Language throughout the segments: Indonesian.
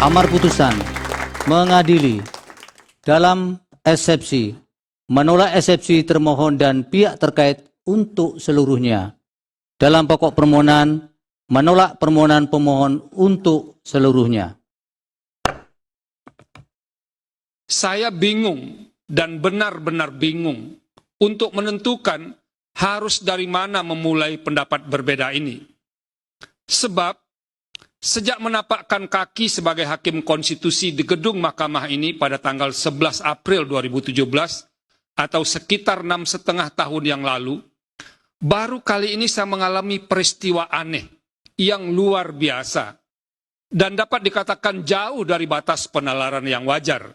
Amar putusan mengadili dalam eksepsi, menolak eksepsi termohon dan pihak terkait untuk seluruhnya. Dalam pokok permohonan, menolak permohonan pemohon untuk seluruhnya. Saya bingung dan benar-benar bingung untuk menentukan harus dari mana memulai pendapat berbeda ini. Sebab sejak menapakkan kaki sebagai hakim konstitusi di gedung mahkamah ini pada tanggal 11 April 2017 atau sekitar 6,5 tahun yang lalu, baru kali ini saya mengalami peristiwa aneh yang luar biasa dan dapat dikatakan jauh dari batas penalaran yang wajar.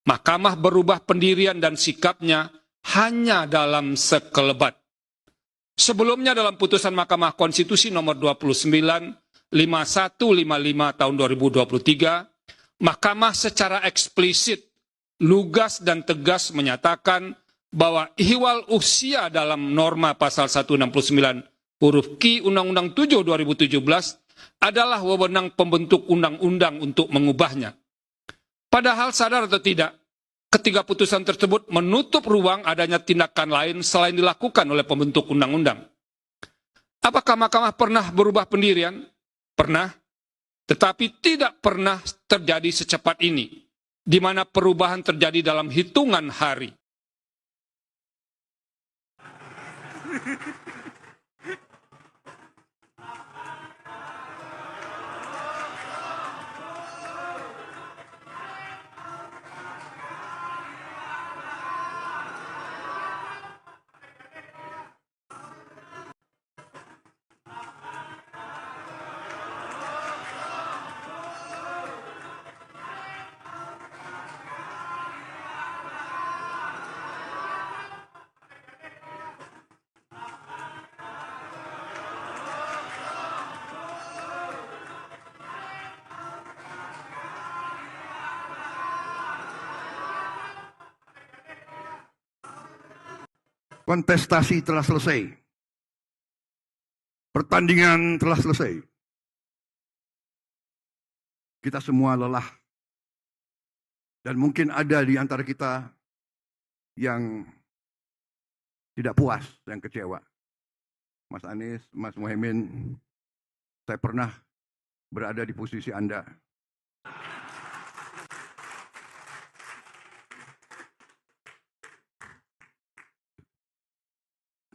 Mahkamah berubah pendirian dan sikapnya hanya dalam sekelebat. Sebelumnya dalam putusan Mahkamah Konstitusi nomor 29 5155 tahun 2023, Mahkamah secara eksplisit, lugas dan tegas menyatakan bahwa ihwal usia dalam norma pasal 169 huruf Q Undang-Undang 7 2017 adalah wewenang pembentuk undang-undang untuk mengubahnya. Padahal sadar atau tidak, ketiga putusan tersebut menutup ruang adanya tindakan lain selain dilakukan oleh pembentuk undang-undang. Apakah Mahkamah pernah berubah pendirian? Pernah, tetapi tidak pernah terjadi secepat ini, di mana perubahan terjadi dalam hitungan hari. Kontestasi telah selesai. Pertandingan telah selesai. Kita semua lelah. Dan mungkin ada di antara kita yang tidak puas dan kecewa. Mas Anies, Mas Muhaimin, saya pernah berada di posisi Anda.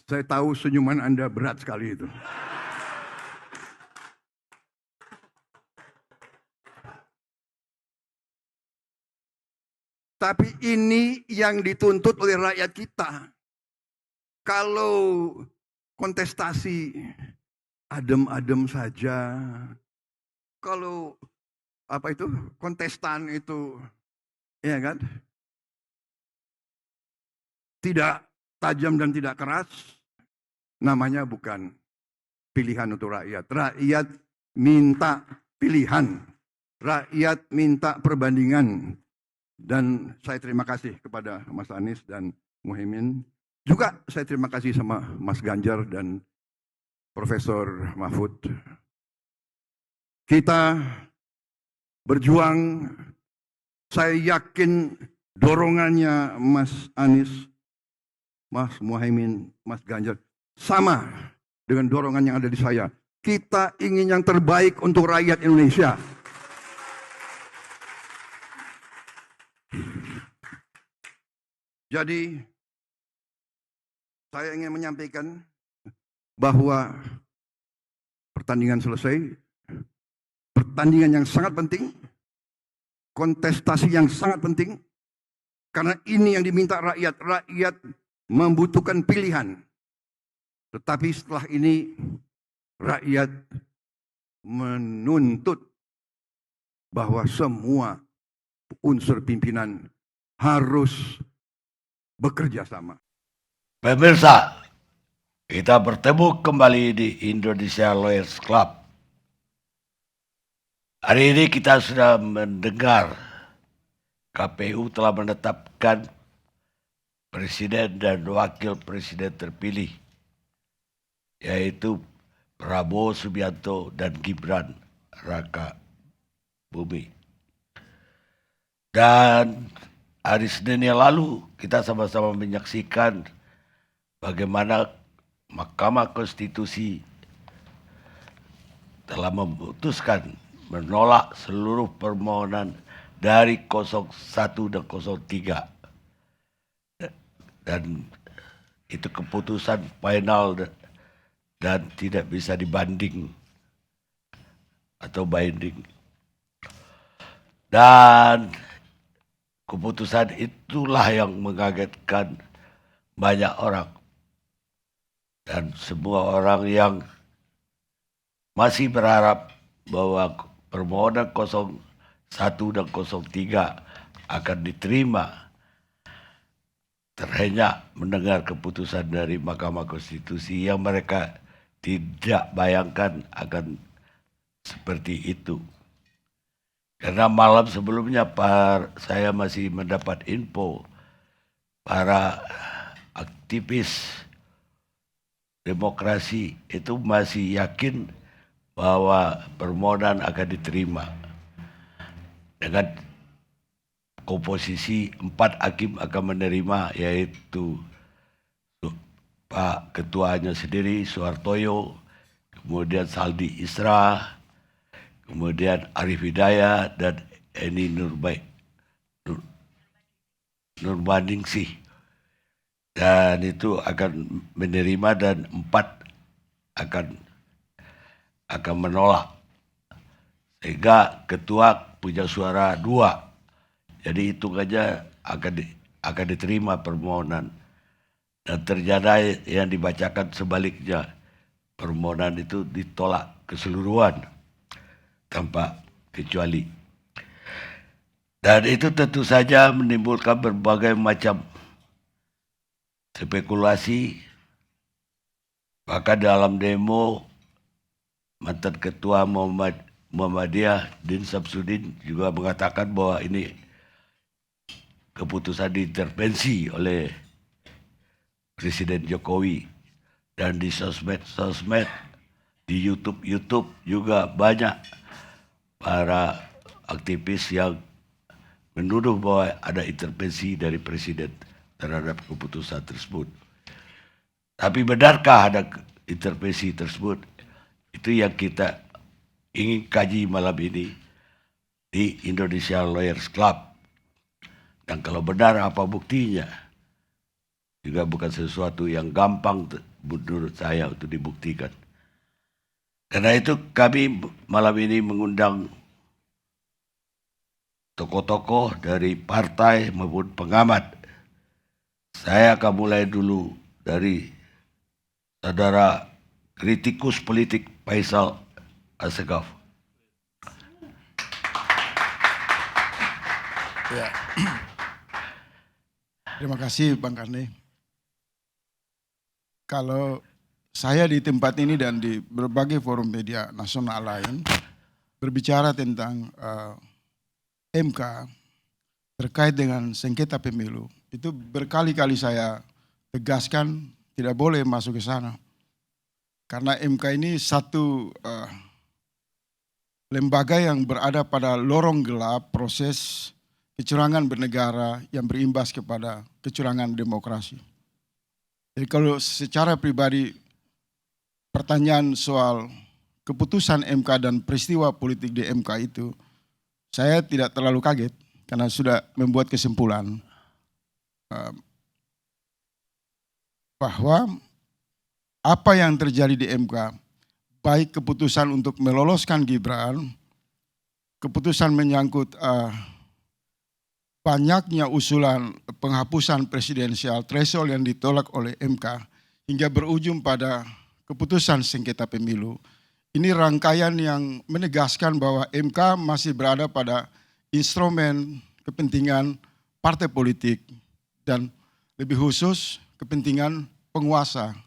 Saya tahu senyuman Anda berat sekali itu. Tapi ini yang dituntut oleh rakyat kita. Kalau kontestasi adem-adem saja, kalau kontestan itu, ya kan, tidak tajam dan tidak keras, namanya bukan pilihan untuk rakyat. Rakyat minta pilihan. Rakyat minta perbandingan. Dan saya terima kasih kepada Mas Anies dan Muhaimin. Juga saya terima kasih sama Mas Ganjar dan Profesor Mahfud. Kita berjuang, saya yakin dorongannya Mas Anies, Mas Muhaimin, Mas Ganjar sama dengan dorongan yang ada di saya. Kita ingin yang terbaik untuk rakyat Indonesia. Jadi saya ingin menyampaikan bahwa pertandingan selesai, pertandingan yang sangat penting, kontestasi yang sangat penting, karena ini yang diminta rakyat. Rakyat membutuhkan pilihan. Tetapi setelah ini rakyat menuntut bahwa semua unsur pimpinan harus bekerja sama. Pemirsa, kita bertemu kembali di Indonesia Lawyers Club. Hari ini kita sudah mendengar KPU telah menetapkan Presiden dan Wakil Presiden terpilih, yaitu Prabowo Subianto dan Gibran Raka Buming. Dan hari Senin yang lalu kita sama-sama menyaksikan bagaimana Mahkamah Konstitusi telah memutuskan menolak seluruh permohonan dari 01 dan 03. Dan itu keputusan final dan tidak bisa dibanding atau binding. Dan keputusan itulah yang mengagetkan banyak orang. Dan semua orang yang masih berharap bahwa permohonan 01 dan 03 akan diterima, terhenyak mendengar keputusan dari Mahkamah Konstitusi yang mereka tidak bayangkan akan seperti itu. Karena malam sebelumnya saya masih mendapat info para aktivis demokrasi itu masih yakin bahwa permohonan akan diterima. Dengan komposisi 4 hakim akan menerima, yaitu Pak Ketuanya sendiri, Soehartoyo, kemudian Saldi Isra, kemudian Arif Hidayat, dan Eni Nurbaningsih. Dan itu akan menerima dan 4 akan menolak. Sehingga ketua punya suara 2. Jadi hitungannya akan diterima permohonan. Dan ternyata yang dibacakan sebaliknya. Permohonan itu ditolak keseluruhan tanpa kecuali. Dan itu tentu saja menimbulkan berbagai macam spekulasi. Bahkan dalam demo, mantan ketua Muhammadiyah Din Samsudin juga mengatakan bahwa ini keputusan diintervensi oleh Presiden Jokowi. Dan di sosmed, di YouTube juga banyak para aktivis yang menuduh bahwa ada intervensi dari Presiden terhadap keputusan tersebut. Tapi benarkah ada intervensi tersebut? Itu yang kita ingin kaji malam ini di Indonesia Lawyers Club. Dan kalau benar apa buktinya? Juga bukan sesuatu yang gampang menurut saya untuk dibuktikan. Karena itu kami malam ini mengundang tokoh-tokoh dari partai maupun pengamat. Saya akan mulai dulu dari saudara kritikus politik Faisal Assegaf. Ya. Terima kasih Bang Karni. Kalau saya di tempat ini dan di berbagai forum media nasional lain berbicara tentang MK terkait dengan sengketa pemilu, itu berkali-kali saya tegaskan tidak boleh masuk ke sana. Karena MK ini satu lembaga yang berada pada lorong gelap proses kecurangan bernegara yang berimbas kepada kecurangan demokrasi. Jadi kalau secara pribadi pertanyaan soal keputusan MK dan peristiwa politik di MK itu, saya tidak terlalu kaget karena sudah membuat kesimpulan bahwa apa yang terjadi di MK, baik keputusan untuk meloloskan Gibran, keputusan menyangkut banyaknya usulan penghapusan presidensial threshold yang ditolak oleh MK, hingga berujung pada keputusan sengketa pemilu. Ini rangkaian yang menegaskan bahwa MK masih berada pada instrumen kepentingan partai politik dan lebih khusus kepentingan penguasa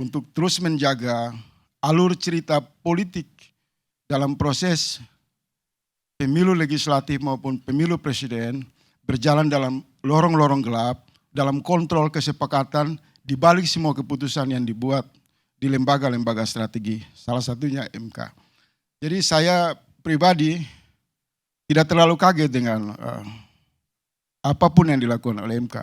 untuk terus menjaga alur cerita politik dalam proses pemilu legislatif maupun pemilu presiden berjalan dalam lorong-lorong gelap, dalam kontrol kesepakatan di balik semua keputusan yang dibuat di lembaga-lembaga strategi, salah satunya MK. Jadi saya pribadi tidak terlalu kaget dengan apapun yang dilakukan oleh MK.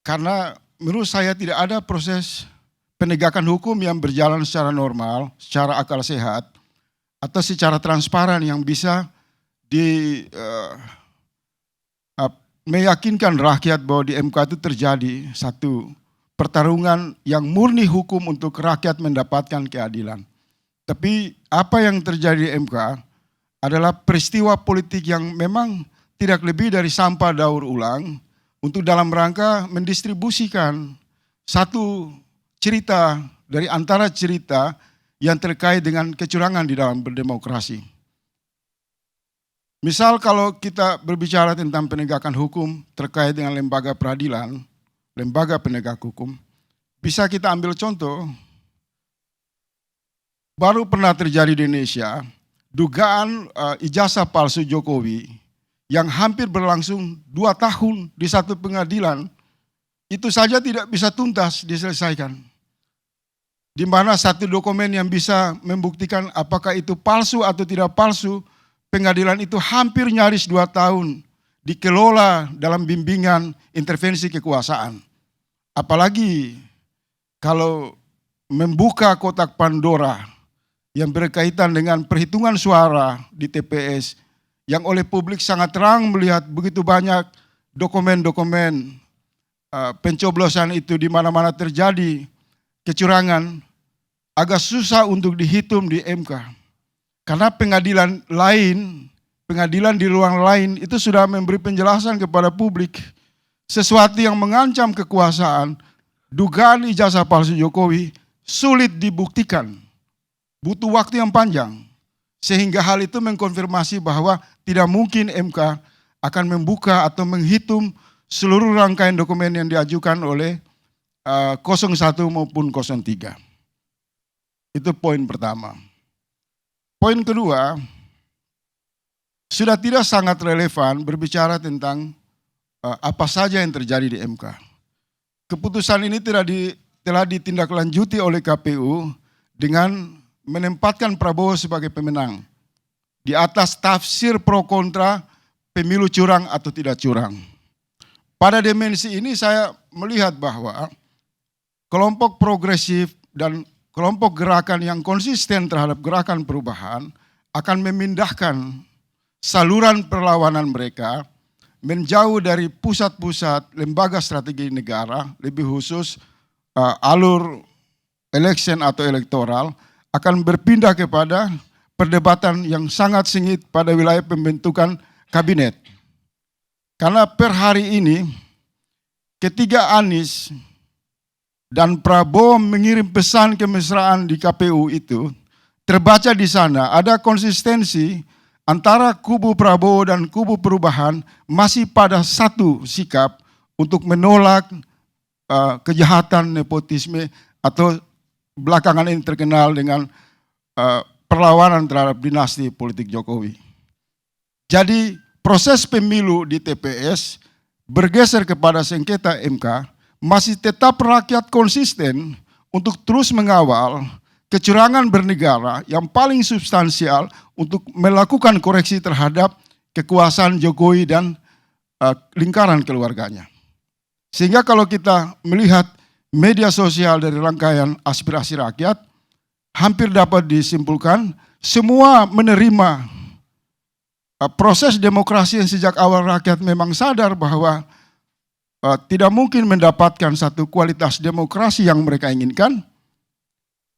Karena menurut saya tidak ada proses penegakan hukum yang berjalan secara normal, secara akal sehat, atau secara transparan yang bisa meyakinkan rakyat bahwa di MK itu terjadi satu pertarungan yang murni hukum untuk rakyat mendapatkan keadilan. Tapi apa yang terjadi di MK adalah peristiwa politik yang memang tidak lebih dari sampah daur ulang untuk dalam rangka mendistribusikan satu cerita dari antara cerita yang terkait dengan kecurangan di dalam berdemokrasi. Misal kalau kita berbicara tentang penegakan hukum terkait dengan lembaga peradilan, lembaga penegak hukum, bisa kita ambil contoh, baru pernah terjadi di Indonesia, dugaan ijazah palsu Jokowi yang hampir berlangsung 2 tahun di satu pengadilan, itu saja tidak bisa tuntas diselesaikan. Di mana satu dokumen yang bisa membuktikan apakah itu palsu atau tidak palsu, pengadilan itu hampir nyaris 2 tahun dikelola dalam bimbingan intervensi kekuasaan. Apalagi kalau membuka kotak Pandora yang berkaitan dengan perhitungan suara di TPS yang oleh publik sangat terang melihat begitu banyak dokumen-dokumen pencoblosan itu di mana-mana terjadi kecurangan, agak susah untuk dihitung di MK. Karena pengadilan lain, pengadilan di ruang lain itu sudah memberi penjelasan kepada publik sesuatu yang mengancam kekuasaan, dugaan ijazah palsu Jokowi sulit dibuktikan, butuh waktu yang panjang. Sehingga hal itu mengkonfirmasi bahwa tidak mungkin MK akan membuka atau menghitung seluruh rangkaian dokumen yang diajukan oleh 01 maupun 03. Itu poin pertama. Poin kedua, sudah tidak sangat relevan berbicara tentang apa saja yang terjadi di MK. Keputusan ini telah ditindaklanjuti oleh KPU dengan menempatkan Prabowo sebagai pemenang di atas tafsir pro kontra pemilu curang atau tidak curang. Pada dimensi ini saya melihat bahwa kelompok progresif dan kelompok gerakan yang konsisten terhadap gerakan perubahan akan memindahkan saluran perlawanan mereka menjauh dari pusat-pusat lembaga strategi negara, lebih khusus alur election atau elektoral, akan berpindah kepada perdebatan yang sangat sengit pada wilayah pembentukan kabinet. Karena per hari ini ketiga Anies dan Prabowo mengirim pesan kemesraan di KPU itu, terbaca di sana ada konsistensi antara kubu Prabowo dan kubu perubahan masih pada satu sikap untuk menolak kejahatan nepotisme atau belakangan ini terkenal dengan perlawanan terhadap dinasti politik Jokowi. Jadi proses pemilu di TPS bergeser kepada sengketa MK, masih tetap rakyat konsisten untuk terus mengawal kecurangan bernegara yang paling substansial untuk melakukan koreksi terhadap kekuasaan Jokowi dan lingkaran keluarganya. Sehingga kalau kita melihat media sosial dari rangkaian aspirasi rakyat, hampir dapat disimpulkan semua menerima proses demokrasi yang sejak awal rakyat memang sadar bahwa tidak mungkin mendapatkan satu kualitas demokrasi yang mereka inginkan,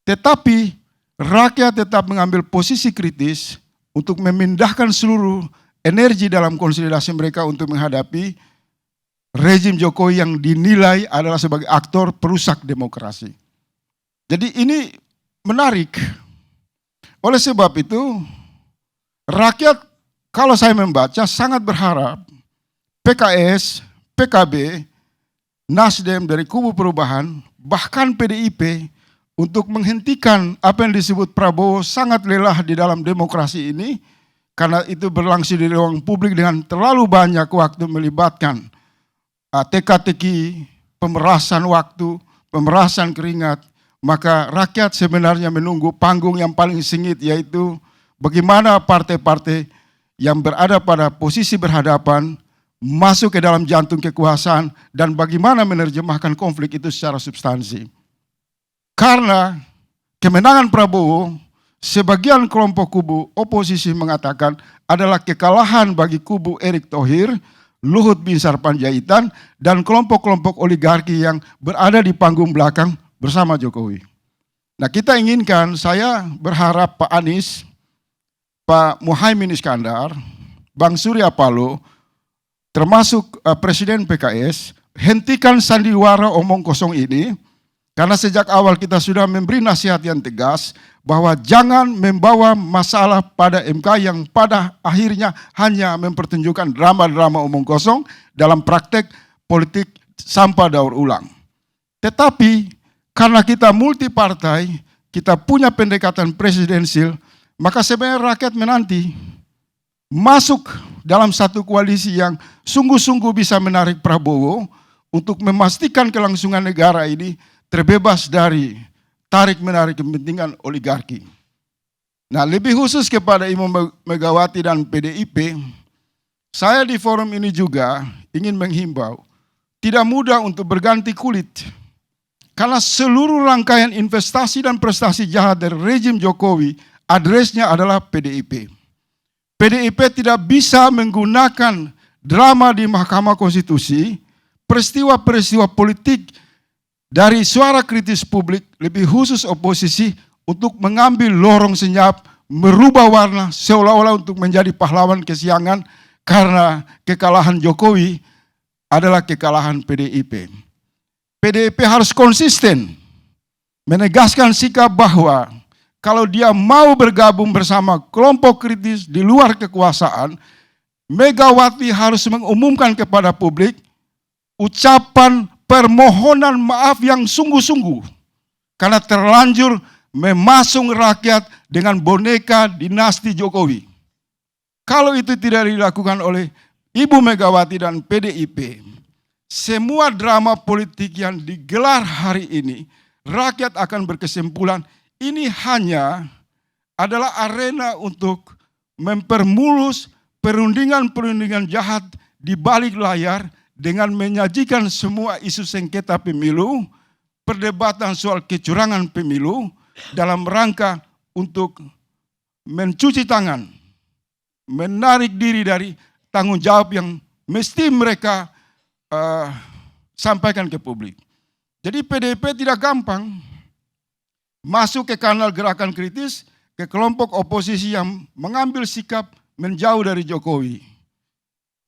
tetapi rakyat tetap mengambil posisi kritis untuk memindahkan seluruh energi dalam konsolidasi mereka untuk menghadapi rezim Jokowi yang dinilai adalah sebagai aktor perusak demokrasi. Jadi ini menarik. Oleh sebab itu, rakyat kalau saya membaca sangat berharap PKS, PKB, Nasdem dari kubu perubahan, bahkan PDIP untuk menghentikan apa yang disebut Prabowo sangat lelah di dalam demokrasi ini karena itu berlangsung di ruang publik dengan terlalu banyak waktu melibatkan teka-teki, pemerasan waktu, pemerasan keringat, maka rakyat sebenarnya menunggu panggung yang paling sengit, yaitu bagaimana partai-partai yang berada pada posisi berhadapan masuk ke dalam jantung kekuasaan dan bagaimana menerjemahkan konflik itu secara substansi. Karena kemenangan Prabowo, sebagian kelompok kubu oposisi mengatakan adalah kekalahan bagi kubu Erick Thohir, Luhut Binsar Panjaitan, dan kelompok-kelompok oligarki yang berada di panggung belakang bersama Jokowi. Nah, kita inginkan, saya berharap Pak Anies, Pak Muhaimin Iskandar, Bang Surya Paloh, termasuk Presiden PKS, hentikan sandiwara omong kosong ini, karena sejak awal kita sudah memberi nasihat yang tegas bahwa jangan membawa masalah pada MK yang pada akhirnya hanya mempertunjukkan drama-drama omong kosong dalam praktek politik sampah daur ulang. Tetapi karena kita multi partai, kita punya pendekatan presidensil, maka sebenarnya rakyat menanti masuk dalam satu koalisi yang sungguh-sungguh bisa menarik Prabowo untuk memastikan kelangsungan negara ini terbebas dari tarik-menarik kepentingan oligarki. Nah, lebih khusus kepada Ibu Megawati dan PDIP, saya di forum ini juga ingin menghimbau, tidak mudah untuk berganti kulit. Karena seluruh rangkaian investasi dan prestasi jahat dari rejim Jokowi, adresnya adalah PDIP. PDIP tidak bisa menggunakan drama di Mahkamah Konstitusi, peristiwa-peristiwa politik dari suara kritis publik, lebih khusus oposisi, untuk mengambil lorong senyap, merubah warna seolah-olah untuk menjadi pahlawan kesiangan karena kekalahan Jokowi adalah kekalahan PDIP. PDIP harus konsisten menegaskan sikap bahwa kalau dia mau bergabung bersama kelompok kritis di luar kekuasaan, Megawati harus mengumumkan kepada publik ucapan permohonan maaf yang sungguh-sungguh karena terlanjur memasung rakyat dengan boneka dinasti Jokowi. Kalau itu tidak dilakukan oleh Ibu Megawati dan PDIP, semua drama politik yang digelar hari ini, rakyat akan berkesimpulan ini hanya adalah arena untuk mempermulus perundingan-perundingan jahat di balik layar dengan menyajikan semua isu sengketa pemilu, perdebatan soal kecurangan pemilu dalam rangka untuk mencuci tangan, menarik diri dari tanggung jawab yang mesti mereka sampaikan ke publik. Jadi PDIP tidak gampang masuk ke kanal gerakan kritis ke kelompok oposisi yang mengambil sikap menjauh dari Jokowi.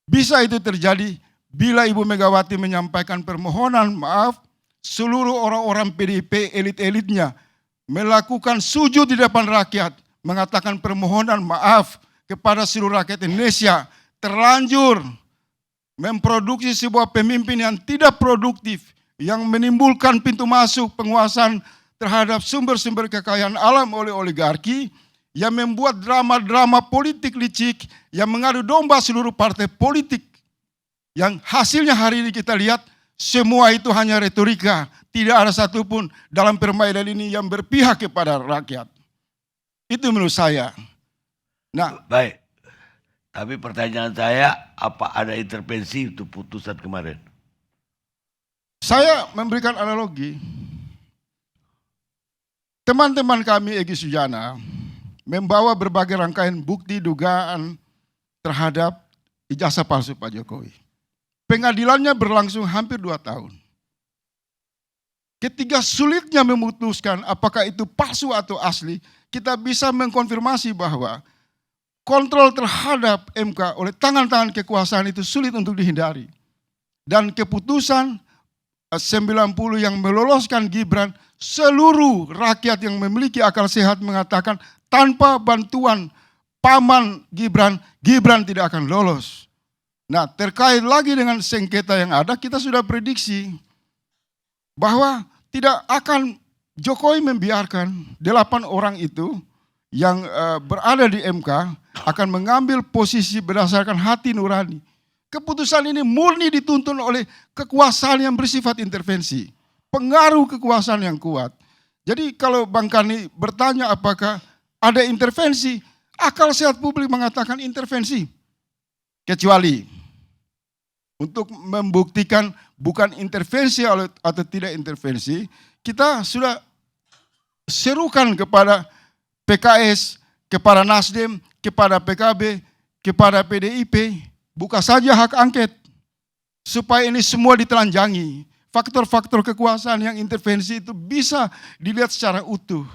Bisa itu terjadi bila Ibu Megawati menyampaikan permohonan maaf, seluruh orang-orang PDIP elit-elitnya melakukan sujud di depan rakyat, mengatakan permohonan maaf kepada seluruh rakyat Indonesia, terlanjur memproduksi sebuah pemimpin yang tidak produktif, yang menimbulkan pintu masuk penguasaan terhadap sumber-sumber kekayaan alam oleh oligarki, yang membuat drama-drama politik licik, yang mengadu domba seluruh partai politik, yang hasilnya hari ini kita lihat semua itu hanya retorika. Tidak ada satupun dalam permainan ini yang berpihak kepada rakyat. Itu menurut saya. Nah, Baik, tapi pertanyaan saya, apa ada intervensi untuk putusan kemarin? saya memberikan analogi. Teman-teman kami Egy Sujana membawa berbagai rangkaian bukti dugaan terhadap ijazah palsu Pak Jokowi. Pengadilannya berlangsung hampir 2 tahun. Ketika sulitnya memutuskan apakah itu palsu atau asli, kita bisa mengkonfirmasi bahwa kontrol terhadap MK oleh tangan-tangan kekuasaan itu sulit untuk dihindari. Dan keputusan 90 yang meloloskan Gibran, seluruh rakyat yang memiliki akal sehat mengatakan tanpa bantuan paman Gibran, Gibran tidak akan lolos. Nah, terkait lagi dengan sengketa yang ada, kita sudah prediksi bahwa tidak akan Jokowi membiarkan 8 orang itu yang berada di MK akan mengambil posisi berdasarkan hati nurani. Keputusan ini murni dituntun oleh kekuasaan yang bersifat intervensi, pengaruh kekuasaan yang kuat. Jadi kalau Bang Kani bertanya apakah ada intervensi, akal sehat publik mengatakan intervensi. Kecuali untuk membuktikan bukan intervensi atau tidak intervensi, kita sudah serukan kepada PKS, kepada Nasdem, kepada PKB, kepada PDIP, buka saja hak angket supaya ini semua ditelanjangi. Faktor-faktor kekuasaan yang intervensi itu bisa dilihat secara utuh.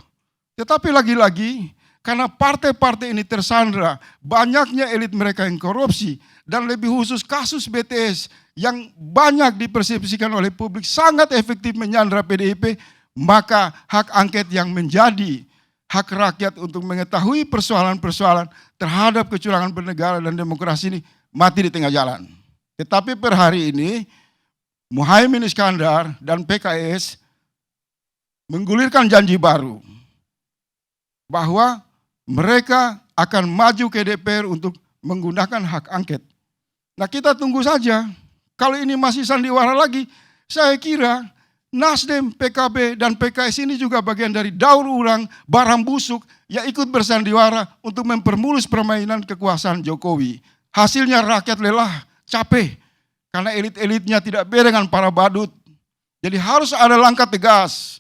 Tetapi lagi-lagi, karena partai-partai ini tersandra, banyaknya elit mereka yang korupsi, dan lebih khusus kasus BTS yang banyak dipersepsikan oleh publik sangat efektif menyandra PDIP, maka hak angket yang menjadi hak rakyat untuk mengetahui persoalan-persoalan terhadap kecurangan bernegara dan demokrasi ini mati di tengah jalan. Tetapi per hari ini, Muhaimin Iskandar dan PKS menggulirkan janji baru bahwa mereka akan maju ke DPR untuk menggunakan hak angket. Nah, kita tunggu saja. Kalau ini masih sandiwara lagi, saya kira Nasdem, PKB, dan PKS ini juga bagian dari daur ulang barang busuk yang ikut bersandiwara untuk mempermulus permainan kekuasaan Jokowi. Hasilnya rakyat lelah, capek, karena elit-elitnya tidak beda dengan para badut. Jadi harus ada langkah tegas.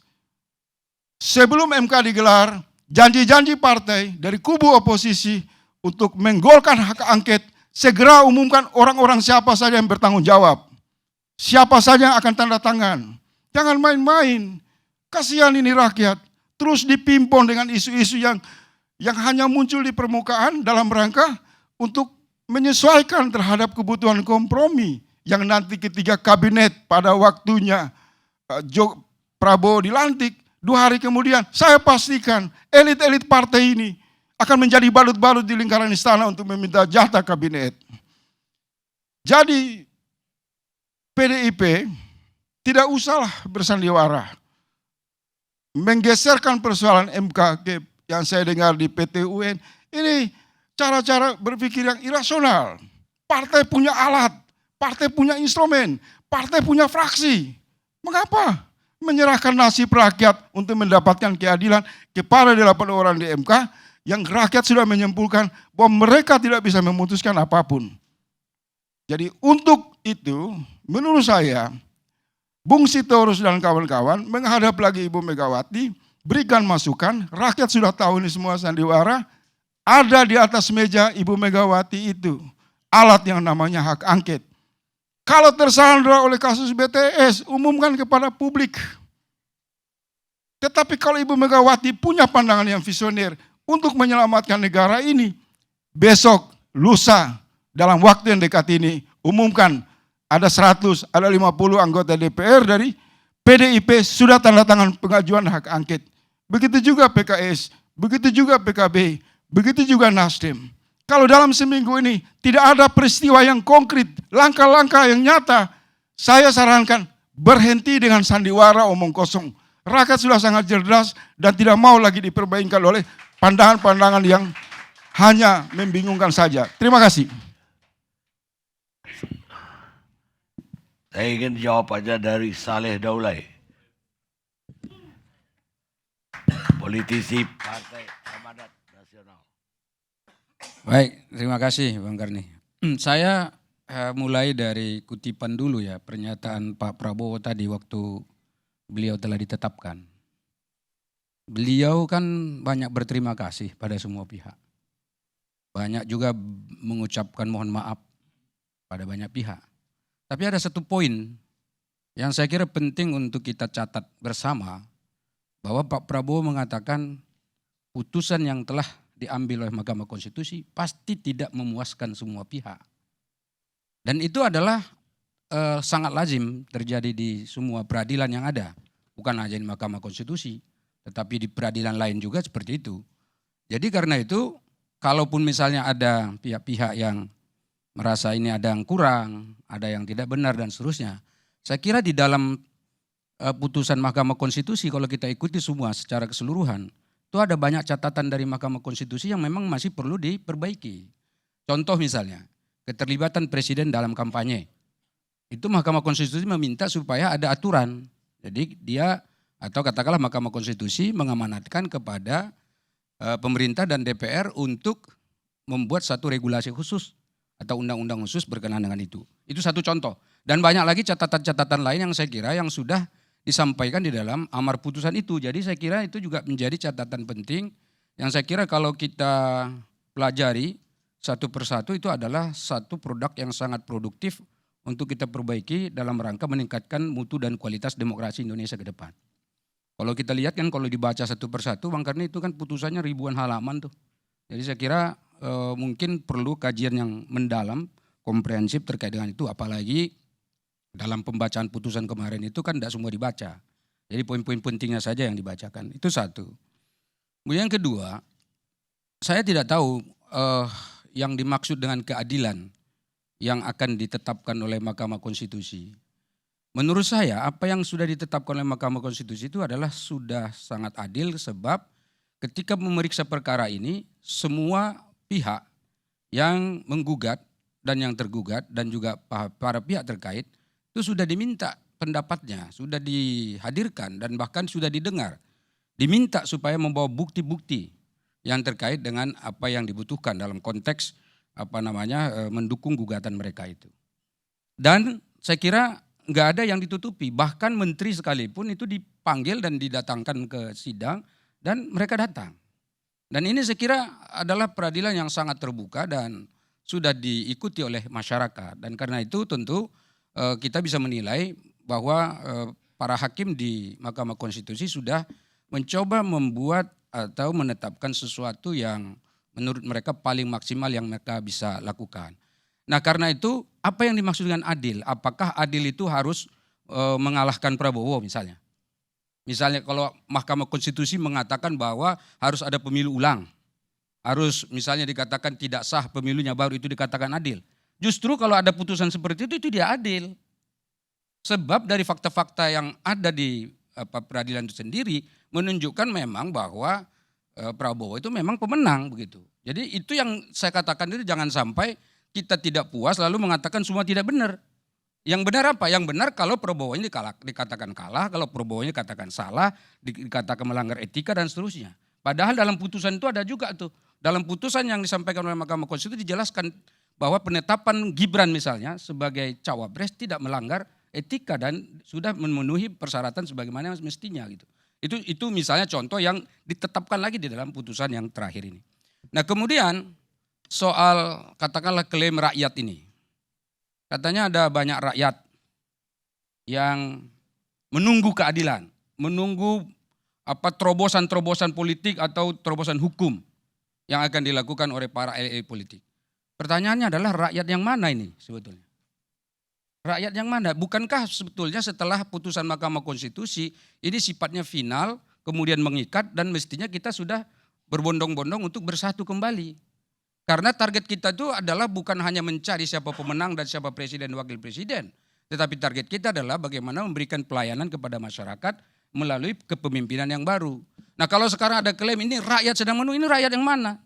Sebelum MK digelar, janji-janji partai dari kubu oposisi untuk menggolkan hak angket, segera umumkan orang-orang siapa saja yang bertanggung jawab. Siapa saja yang akan tanda tangan. Jangan main-main. Kasihan ini rakyat. Terus dipimpon dengan isu-isu yang hanya muncul di permukaan dalam rangka untuk menyesuaikan terhadap kebutuhan kompromi. Yang nanti ketika kabinet pada waktunya Prabowo dilantik, 2 hari kemudian saya pastikan elit-elit partai ini akan menjadi balut-balut di lingkaran istana untuk meminta jatah kabinet. Jadi PDIP tidak usahlah bersandiwara. Menggeserkan persoalan MK yang saya dengar di PT UN, ini cara-cara berpikir yang irasional. Partai punya alat, partai punya instrumen, partai punya fraksi. Mengapa menyerahkan nasib rakyat untuk mendapatkan keadilan kepada 8 orang di MK yang rakyat sudah menyimpulkan bahwa mereka tidak bisa memutuskan apapun. Jadi untuk itu, menurut saya, Bung Sitorus dan kawan-kawan menghadap lagi Ibu Megawati, berikan masukan, rakyat sudah tahu ini semua sandiwara, ada di atas meja Ibu Megawati itu, alat yang namanya hak angket. Kalau tersandra oleh kasus BTS, umumkan kepada publik. Tetapi kalau Ibu Megawati punya pandangan yang visioner untuk menyelamatkan negara ini, besok, lusa, dalam waktu yang dekat ini, umumkan ada 100, ada 50 anggota DPR dari PDIP sudah tanda tangan pengajuan hak angket. Begitu juga PKS, begitu juga PKB, begitu juga Nasdem. Kalau dalam seminggu ini tidak ada peristiwa yang konkret, langkah-langkah yang nyata, saya sarankan berhenti dengan sandiwara omong kosong. Rakyat sudah sangat cerdas dan tidak mau lagi diperbaiki oleh pandangan-pandangan yang hanya membingungkan saja. Terima kasih. Saya ingin jawab aja dari Saleh Daulay. Politisi Partai Amanat Nasional. Baik, terima kasih Bang Karni. Saya mulai dari kutipan dulu ya, pernyataan Pak Prabowo tadi waktu beliau telah ditetapkan. Beliau kan banyak berterima kasih pada semua pihak. Banyak juga mengucapkan mohon maaf pada banyak pihak. Tapi ada satu poin yang saya kira penting untuk kita catat bersama, bahwa Pak Prabowo mengatakan putusan yang telah diambil oleh Mahkamah Konstitusi pasti tidak memuaskan semua pihak. Dan itu adalah sangat lazim terjadi di semua peradilan yang ada. Bukan hanya di Mahkamah Konstitusi, tetapi di peradilan lain juga seperti itu. Jadi karena itu, kalaupun misalnya ada pihak-pihak yang merasa ini ada yang kurang, ada yang tidak benar dan seterusnya. Saya kira di dalam putusan Mahkamah Konstitusi kalau kita ikuti semua secara keseluruhan, itu ada banyak catatan dari Mahkamah Konstitusi yang memang masih perlu diperbaiki. Contoh misalnya, keterlibatan presiden dalam kampanye. Itu Mahkamah Konstitusi meminta supaya ada aturan. Jadi dia atau katakanlah Mahkamah Konstitusi mengamanatkan kepada pemerintah dan DPR untuk membuat satu regulasi khusus atau undang-undang khusus berkenaan dengan itu. Itu satu contoh. Dan banyak lagi catatan-catatan lain yang saya kira yang sudah disampaikan di dalam amar putusan itu. Jadi saya kira itu juga menjadi catatan penting yang saya kira kalau kita pelajari satu persatu itu adalah satu produk yang sangat produktif untuk kita perbaiki dalam rangka meningkatkan mutu dan kualitas demokrasi Indonesia ke depan. Kalau kita lihat kan kalau dibaca satu persatu, Bang Karni itu kan putusannya ribuan halaman tuh. Jadi saya kira mungkin perlu kajian yang mendalam, komprehensif terkait dengan itu. Apalagi dalam pembacaan putusan kemarin itu kan tidak semua dibaca. Jadi poin-poin pentingnya saja yang dibacakan. Itu satu. Kemudian yang kedua, saya tidak tahu yang dimaksud dengan keadilan yang akan ditetapkan oleh Mahkamah Konstitusi. Menurut saya apa yang sudah ditetapkan oleh Mahkamah Konstitusi itu adalah sudah sangat adil sebab ketika memeriksa perkara ini semua pihak yang menggugat dan yang tergugat dan juga para pihak terkait itu sudah diminta pendapatnya, sudah dihadirkan dan bahkan sudah didengar. Diminta supaya membawa bukti-bukti yang terkait dengan apa yang dibutuhkan dalam konteks mendukung gugatan mereka itu. Dan saya kira nggak ada yang ditutupi, bahkan menteri sekalipun itu dipanggil dan didatangkan ke sidang dan mereka datang. Dan ini saya kira adalah peradilan yang sangat terbuka dan sudah diikuti oleh masyarakat. Dan karena itu tentu kita bisa menilai bahwa para hakim di Mahkamah Konstitusi sudah mencoba membuat atau menetapkan sesuatu yang menurut mereka paling maksimal yang mereka bisa lakukan. Nah karena itu apa yang dimaksud dengan adil? Apakah adil itu harus mengalahkan Prabowo misalnya? Misalnya kalau Mahkamah Konstitusi mengatakan bahwa harus ada pemilu ulang. Harus misalnya dikatakan tidak sah pemilunya baru itu dikatakan adil. Justru kalau ada putusan seperti itu tidak adil. Sebab dari fakta-fakta yang ada di peradilan itu sendiri menunjukkan memang bahwa Prabowo itu memang pemenang begitu. Jadi itu yang saya katakan itu jangan sampai kita tidak puas lalu mengatakan semua tidak benar. Yang benar apa? Yang benar kalau Prabowo ini dikatakan kalah, kalau Prabowo ini dikatakan salah, dikatakan melanggar etika dan seterusnya. Padahal dalam putusan itu ada juga tuh. Dalam putusan yang disampaikan oleh Mahkamah Konstitusi dijelaskan bahwa penetapan Gibran misalnya sebagai cawapres tidak melanggar etika dan sudah memenuhi persyaratan sebagaimana mestinya gitu. Itu misalnya contoh yang ditetapkan lagi di dalam putusan yang terakhir ini. Nah kemudian soal katakanlah klaim rakyat ini. Katanya ada banyak rakyat yang menunggu keadilan, menunggu terobosan-terobosan politik atau terobosan hukum yang akan dilakukan oleh para elit politik. Pertanyaannya adalah rakyat yang mana ini sebetulnya? Rakyat yang mana? Bukankah sebetulnya setelah putusan Mahkamah Konstitusi ini sifatnya final, kemudian mengikat dan mestinya kita sudah berbondong-bondong untuk bersatu kembali. Karena target kita itu adalah bukan hanya mencari siapa pemenang dan siapa presiden dan wakil presiden. Tetapi target kita adalah bagaimana memberikan pelayanan kepada masyarakat melalui kepemimpinan yang baru. Nah kalau sekarang ada klaim ini rakyat sedang menunggu, ini rakyat yang mana?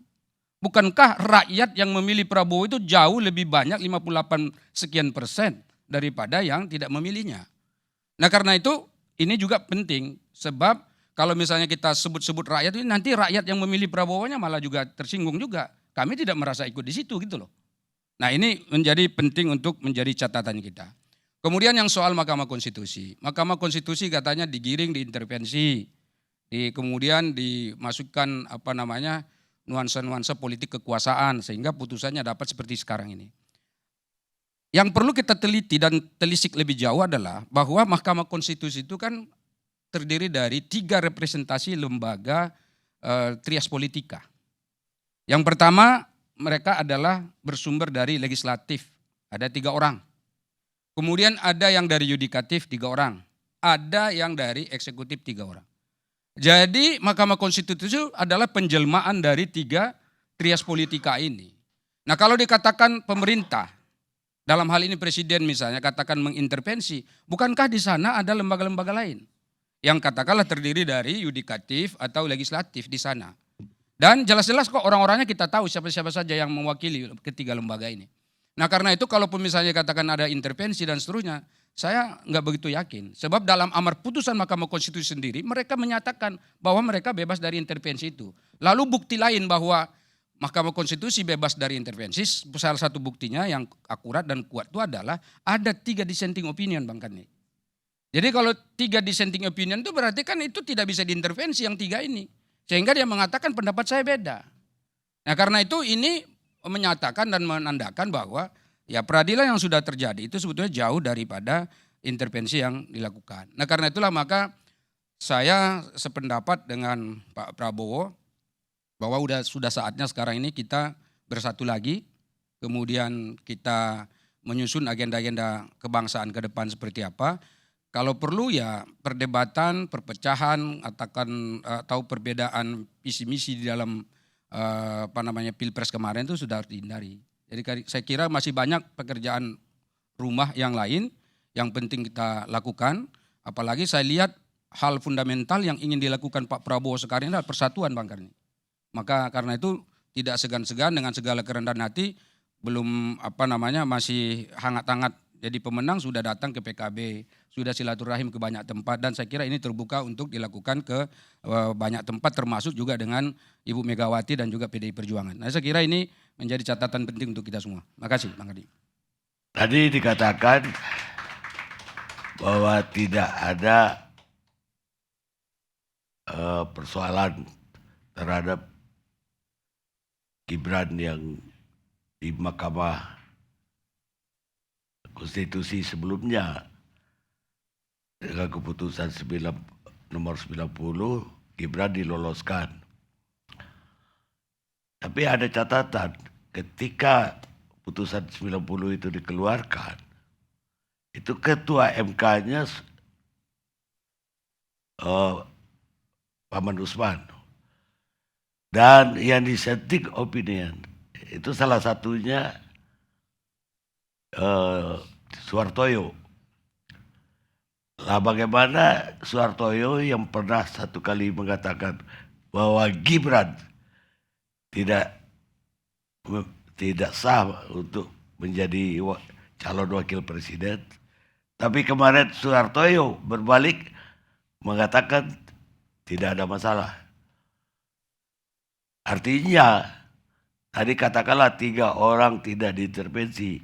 Bukankah rakyat yang memilih Prabowo itu jauh lebih banyak 58 sekian persen daripada yang tidak memilihnya. Nah karena itu ini juga penting sebab kalau misalnya kita sebut-sebut rakyat ini nanti rakyat yang memilih Prabowo-nya malah juga tersinggung juga. Kami tidak merasa ikut di situ gitu loh. Nah ini menjadi penting untuk menjadi catatan kita. Kemudian yang soal Mahkamah Konstitusi. Mahkamah Konstitusi katanya digiring, diintervensi. Kemudian dimasukkan nuansa-nuansa politik kekuasaan sehingga putusannya dapat seperti sekarang ini. Yang perlu kita teliti dan telisik lebih jauh adalah bahwa Mahkamah Konstitusi itu kan terdiri dari 3 representasi lembaga trias politika. Yang pertama mereka adalah bersumber dari legislatif, ada 3 orang. Kemudian ada yang dari yudikatif 3 orang, ada yang dari eksekutif 3 orang. Jadi Mahkamah Konstitusi adalah penjelmaan dari 3 trias politika ini. Nah kalau dikatakan pemerintah, dalam hal ini presiden misalnya katakan mengintervensi, bukankah di sana ada lembaga-lembaga lain yang katakanlah terdiri dari yudikatif atau legislatif di sana. Dan jelas-jelas kok orang-orangnya kita tahu siapa-siapa saja yang mewakili ketiga lembaga ini. Nah karena itu kalaupun misalnya katakan ada intervensi dan seterusnya, saya nggak begitu yakin. Sebab dalam amar putusan Mahkamah Konstitusi sendiri mereka menyatakan bahwa mereka bebas dari intervensi itu. Lalu bukti lain bahwa Mahkamah Konstitusi bebas dari intervensi, salah satu buktinya yang akurat dan kuat itu adalah ada 3 dissenting opinion Bang Kandi. Jadi kalau 3 dissenting opinion itu berarti kan itu tidak bisa diintervensi yang 3 ini. Sehingga dia mengatakan pendapat saya beda. Nah karena itu ini menyatakan dan menandakan bahwa ya peradilan yang sudah terjadi itu sebetulnya jauh daripada intervensi yang dilakukan. Nah karena itulah maka saya sependapat dengan Pak Prabowo bahwa sudah saatnya sekarang ini kita bersatu lagi, kemudian kita menyusun agenda-agenda kebangsaan ke depan seperti apa. Kalau perlu ya perdebatan, perpecahan, atau perbedaan visi misi di dalam Pilpres kemarin itu sudah harus dihindari. Jadi saya kira masih banyak pekerjaan rumah yang lain yang penting kita lakukan. Apalagi saya lihat hal fundamental yang ingin dilakukan Pak Prabowo sekarang ini adalah persatuan Bang Karni. Maka karena itu tidak segan-segan dengan segala kerendahan hati, belum masih hangat-hangat jadi pemenang sudah datang ke PKB, sudah silaturahim ke banyak tempat dan saya kira ini terbuka untuk dilakukan ke banyak tempat termasuk juga dengan Ibu Megawati dan juga PDI Perjuangan. Nah saya kira ini menjadi catatan penting untuk kita semua. Makasih Bang Adi. Tadi dikatakan bahwa tidak ada persoalan terhadap Gibran yang di Mahkamah Konstitusi sebelumnya dengan keputusan nomor 90 Gibran diloloskan. Tapi ada catatan ketika putusan 90 itu dikeluarkan, itu ketua MK-nya Paman Usman. Dan yang dissenting opinion itu salah satunya Suhartoyo. Lah bagaimana Suhartoyo yang pernah satu kali mengatakan bahwa Gibran tidak sah untuk menjadi calon wakil presiden. Tapi kemarin Suhartoyo berbalik mengatakan tidak ada masalah. Artinya tadi katakanlah 3 orang tidak diintervensi,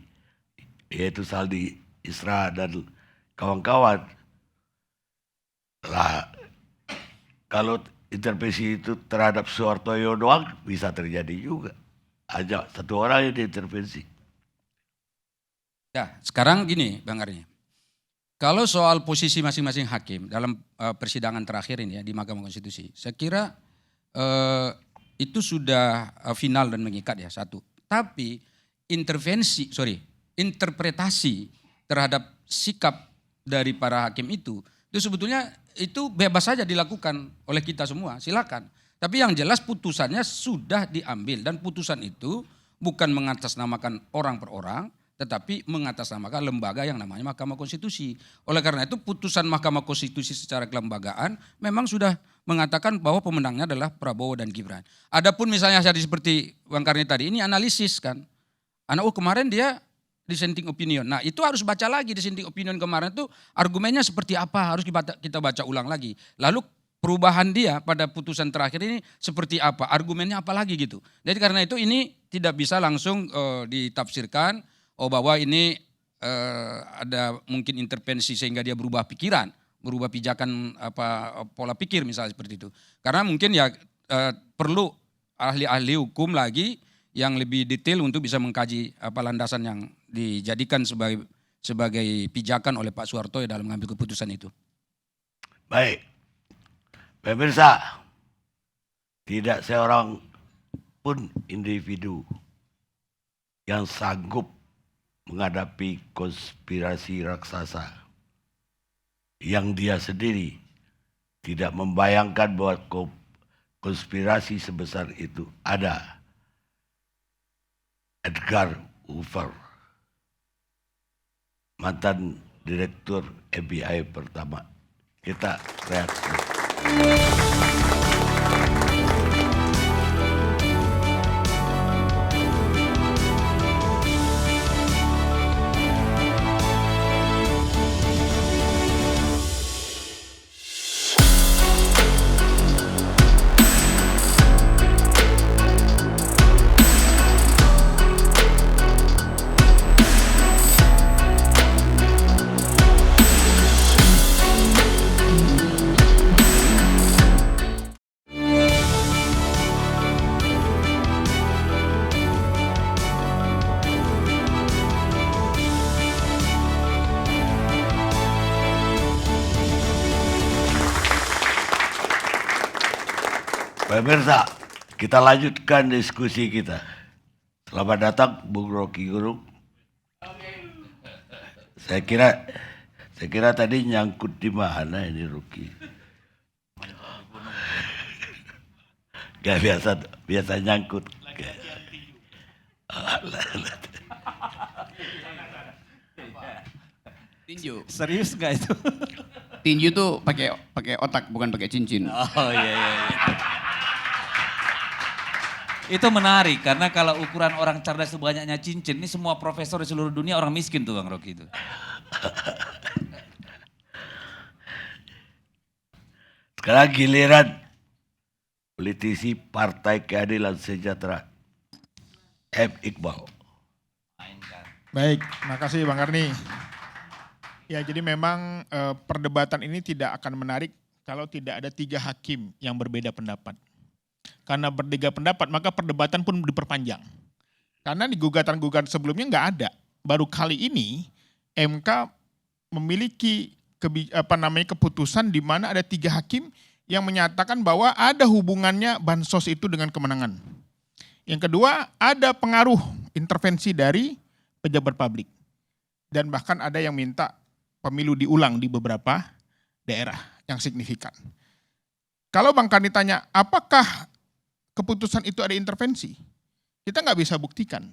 yaitu Saldi Isra dan kawan-kawan. Lah kalau intervensi itu terhadap Suhartoyo doang bisa terjadi juga. Aja 1 orang yang diintervensi. Ya, sekarang gini Bang Arni. Kalau soal posisi masing-masing hakim dalam persidangan terakhir ini ya di Mahkamah Konstitusi, saya kira itu sudah final dan mengikat ya satu. Tapi interpretasi terhadap sikap dari para hakim itu sebetulnya itu bebas saja dilakukan oleh kita semua, silakan. Tapi yang jelas putusannya sudah diambil dan putusan itu bukan mengatasnamakan orang per orang, tetapi mengatasnamakan lembaga yang namanya Mahkamah Konstitusi. Oleh karena itu putusan Mahkamah Konstitusi secara kelembagaan memang sudah mengatakan bahwa pemenangnya adalah Prabowo dan Gibran. Adapun misalnya seperti Bang Karni tadi, ini analisis kan. Kemarin dia dissenting opinion. Nah itu harus baca lagi dissenting opinion kemarin itu argumennya seperti apa, harus kita baca ulang lagi. Lalu perubahan dia pada putusan terakhir ini seperti apa, argumennya apa lagi gitu. Jadi karena itu ini tidak bisa langsung ditafsirkan bahwa ini ada mungkin intervensi sehingga dia berubah pikiran, berubah pijakan pola pikir misalnya seperti itu. Karena mungkin ya perlu ahli-ahli hukum lagi yang lebih detail untuk bisa mengkaji landasan yang dijadikan sebagai pijakan oleh Pak Suhartoyo dalam mengambil keputusan itu. Baik, pemirsa, tidak seorang pun individu yang sanggup menghadapi konspirasi raksasa yang dia sendiri tidak membayangkan bahwa konspirasi sebesar itu ada. Edgar Hoover, mantan direktur FBI pertama. Kita reaksi. Pemirsa, kita lanjutkan diskusi kita. Selamat datang Bung Rocky Gerung. Saya kira tadi nyangkut di mana ini Rocky. Gak biasa nyangkut. Tinju. Serius nggak itu? Tinju tuh pakai otak bukan pakai cincin. Oh iya. Itu menarik karena kalau ukuran orang cerdas itu banyaknya cincin, ini semua profesor di seluruh dunia orang miskin tuh Bang Rocky itu. Sekarang giliran politisi Partai Keadilan Sejahtera, M. Iqbal. Baik, makasih Bang Karni. Ya, jadi memang perdebatan ini tidak akan menarik kalau tidak ada 3 hakim yang berbeda pendapat. Karena berbeda pendapat, maka perdebatan pun diperpanjang. Karena di gugatan-gugatan sebelumnya nggak ada. Baru kali ini MK memiliki keputusan di mana ada 3 hakim yang menyatakan bahwa ada hubungannya bansos itu dengan kemenangan. Yang kedua, ada pengaruh intervensi dari pejabat publik. Dan bahkan ada yang minta pemilu diulang di beberapa daerah yang signifikan. Kalau Bang Karni tanya, apakah keputusan itu ada intervensi? Kita nggak bisa buktikan.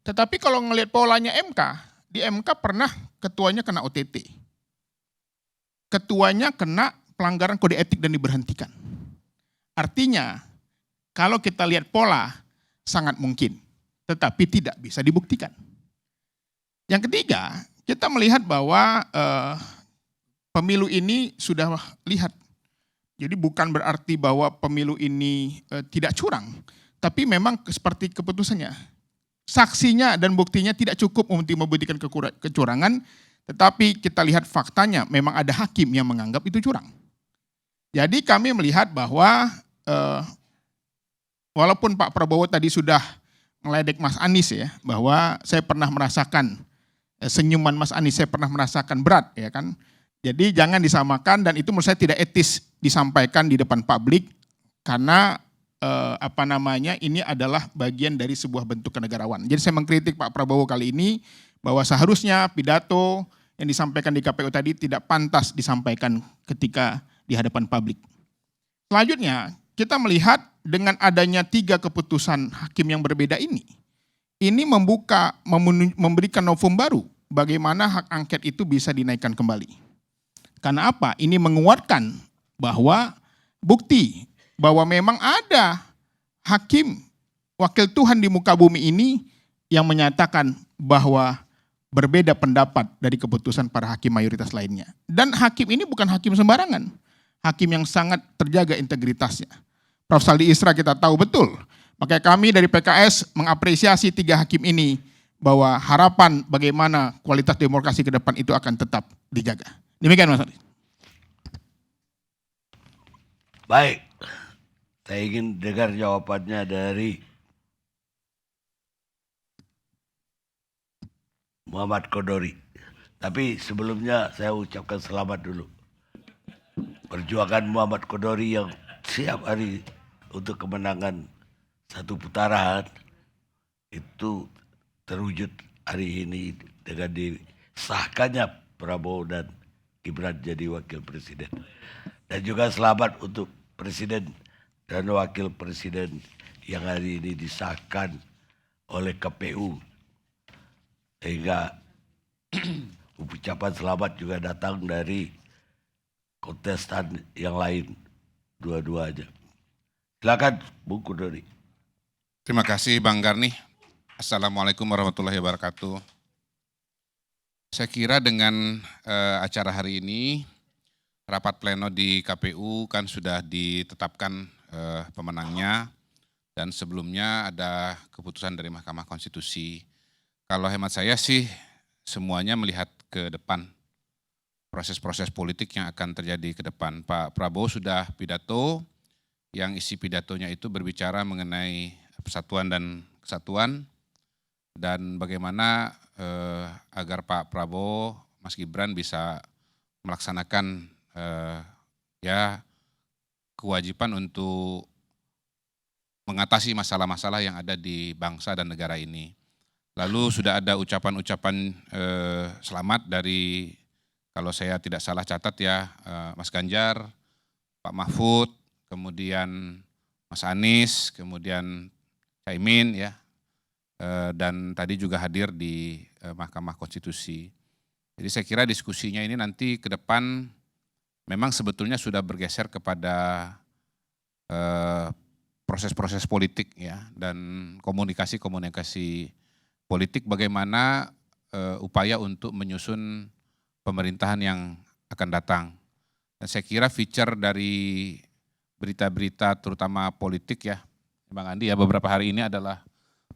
Tetapi kalau ngelihat polanya MK, di MK pernah ketuanya kena OTT. Ketuanya kena pelanggaran kode etik dan diberhentikan. Artinya, kalau kita lihat pola, sangat mungkin. Tetapi tidak bisa dibuktikan. Yang ketiga, kita melihat bahwa pemilu ini sudah lihat. Jadi bukan berarti bahwa pemilu ini tidak curang, tapi memang seperti keputusannya. Saksinya dan buktinya tidak cukup untuk membuktikan kecurangan, tetapi kita lihat faktanya memang ada hakim yang menganggap itu curang. Jadi kami melihat bahwa walaupun Pak Prabowo tadi sudah meledek Mas Anies ya, bahwa saya pernah merasakan senyuman Mas Anies, saya pernah merasakan berat ya kan. Jadi jangan disamakan dan itu menurut saya tidak etis disampaikan di depan publik karena ini adalah bagian dari sebuah bentuk kenegarawan. Jadi saya mengkritik Pak Prabowo kali ini bahwa seharusnya pidato yang disampaikan di KPU tadi tidak pantas disampaikan ketika di hadapan publik. Selanjutnya kita melihat dengan adanya 3 keputusan hakim yang berbeda ini memberikan novum baru bagaimana hak angket itu bisa dinaikkan kembali. Karena apa? Ini menguatkan bahwa bukti bahwa memang ada hakim wakil Tuhan di muka bumi ini yang menyatakan bahwa berbeda pendapat dari keputusan para hakim mayoritas lainnya. Dan hakim ini bukan hakim sembarangan. Hakim yang sangat terjaga integritasnya. Prof. Saldi Isra kita tahu betul. Makanya kami dari PKS mengapresiasi 3 hakim ini bahwa harapan bagaimana kualitas demokrasi ke depan itu akan tetap dijaga. Demikian Mas Adi. Baik, saya ingin dengar jawabannya dari Muhammad Kodori. Tapi sebelumnya saya ucapkan selamat dulu. Perjuangan Muhammad Kodori yang setiap hari untuk kemenangan 1 putaran itu terwujud hari ini dengan disahkannya Prabowo dan Gibran jadi wakil presiden. Dan juga selamat untuk presiden dan wakil presiden yang hari ini disahkan oleh KPU. Sehingga ucapan selamat juga datang dari kontestan yang lain, dua-duanya. Silakan Bung Kodori. Terima kasih Bang Karni. Assalamualaikum warahmatullahi wabarakatuh. Saya kira dengan acara hari ini, rapat pleno di KPU kan sudah ditetapkan pemenangnya dan sebelumnya ada keputusan dari Mahkamah Konstitusi. Kalau hemat saya sih semuanya melihat ke depan, proses-proses politik yang akan terjadi ke depan. Pak Prabowo sudah pidato, yang isi pidatonya itu berbicara mengenai persatuan dan kesatuan, dan bagaimana agar Pak Prabowo, Mas Gibran bisa melaksanakan kewajiban untuk mengatasi masalah-masalah yang ada di bangsa dan negara ini. Lalu sudah ada ucapan-ucapan selamat dari, kalau saya tidak salah catat ya, Mas Ganjar, Pak Mahfud, kemudian Mas Anies, kemudian Caimin ya, dan tadi juga hadir di Mahkamah Konstitusi. Jadi saya kira diskusinya ini nanti ke depan memang sebetulnya sudah bergeser kepada proses-proses politik ya, dan komunikasi-komunikasi politik bagaimana upaya untuk menyusun pemerintahan yang akan datang. Dan saya kira feature dari berita-berita terutama politik ya, Bang Andi ya, beberapa hari ini adalah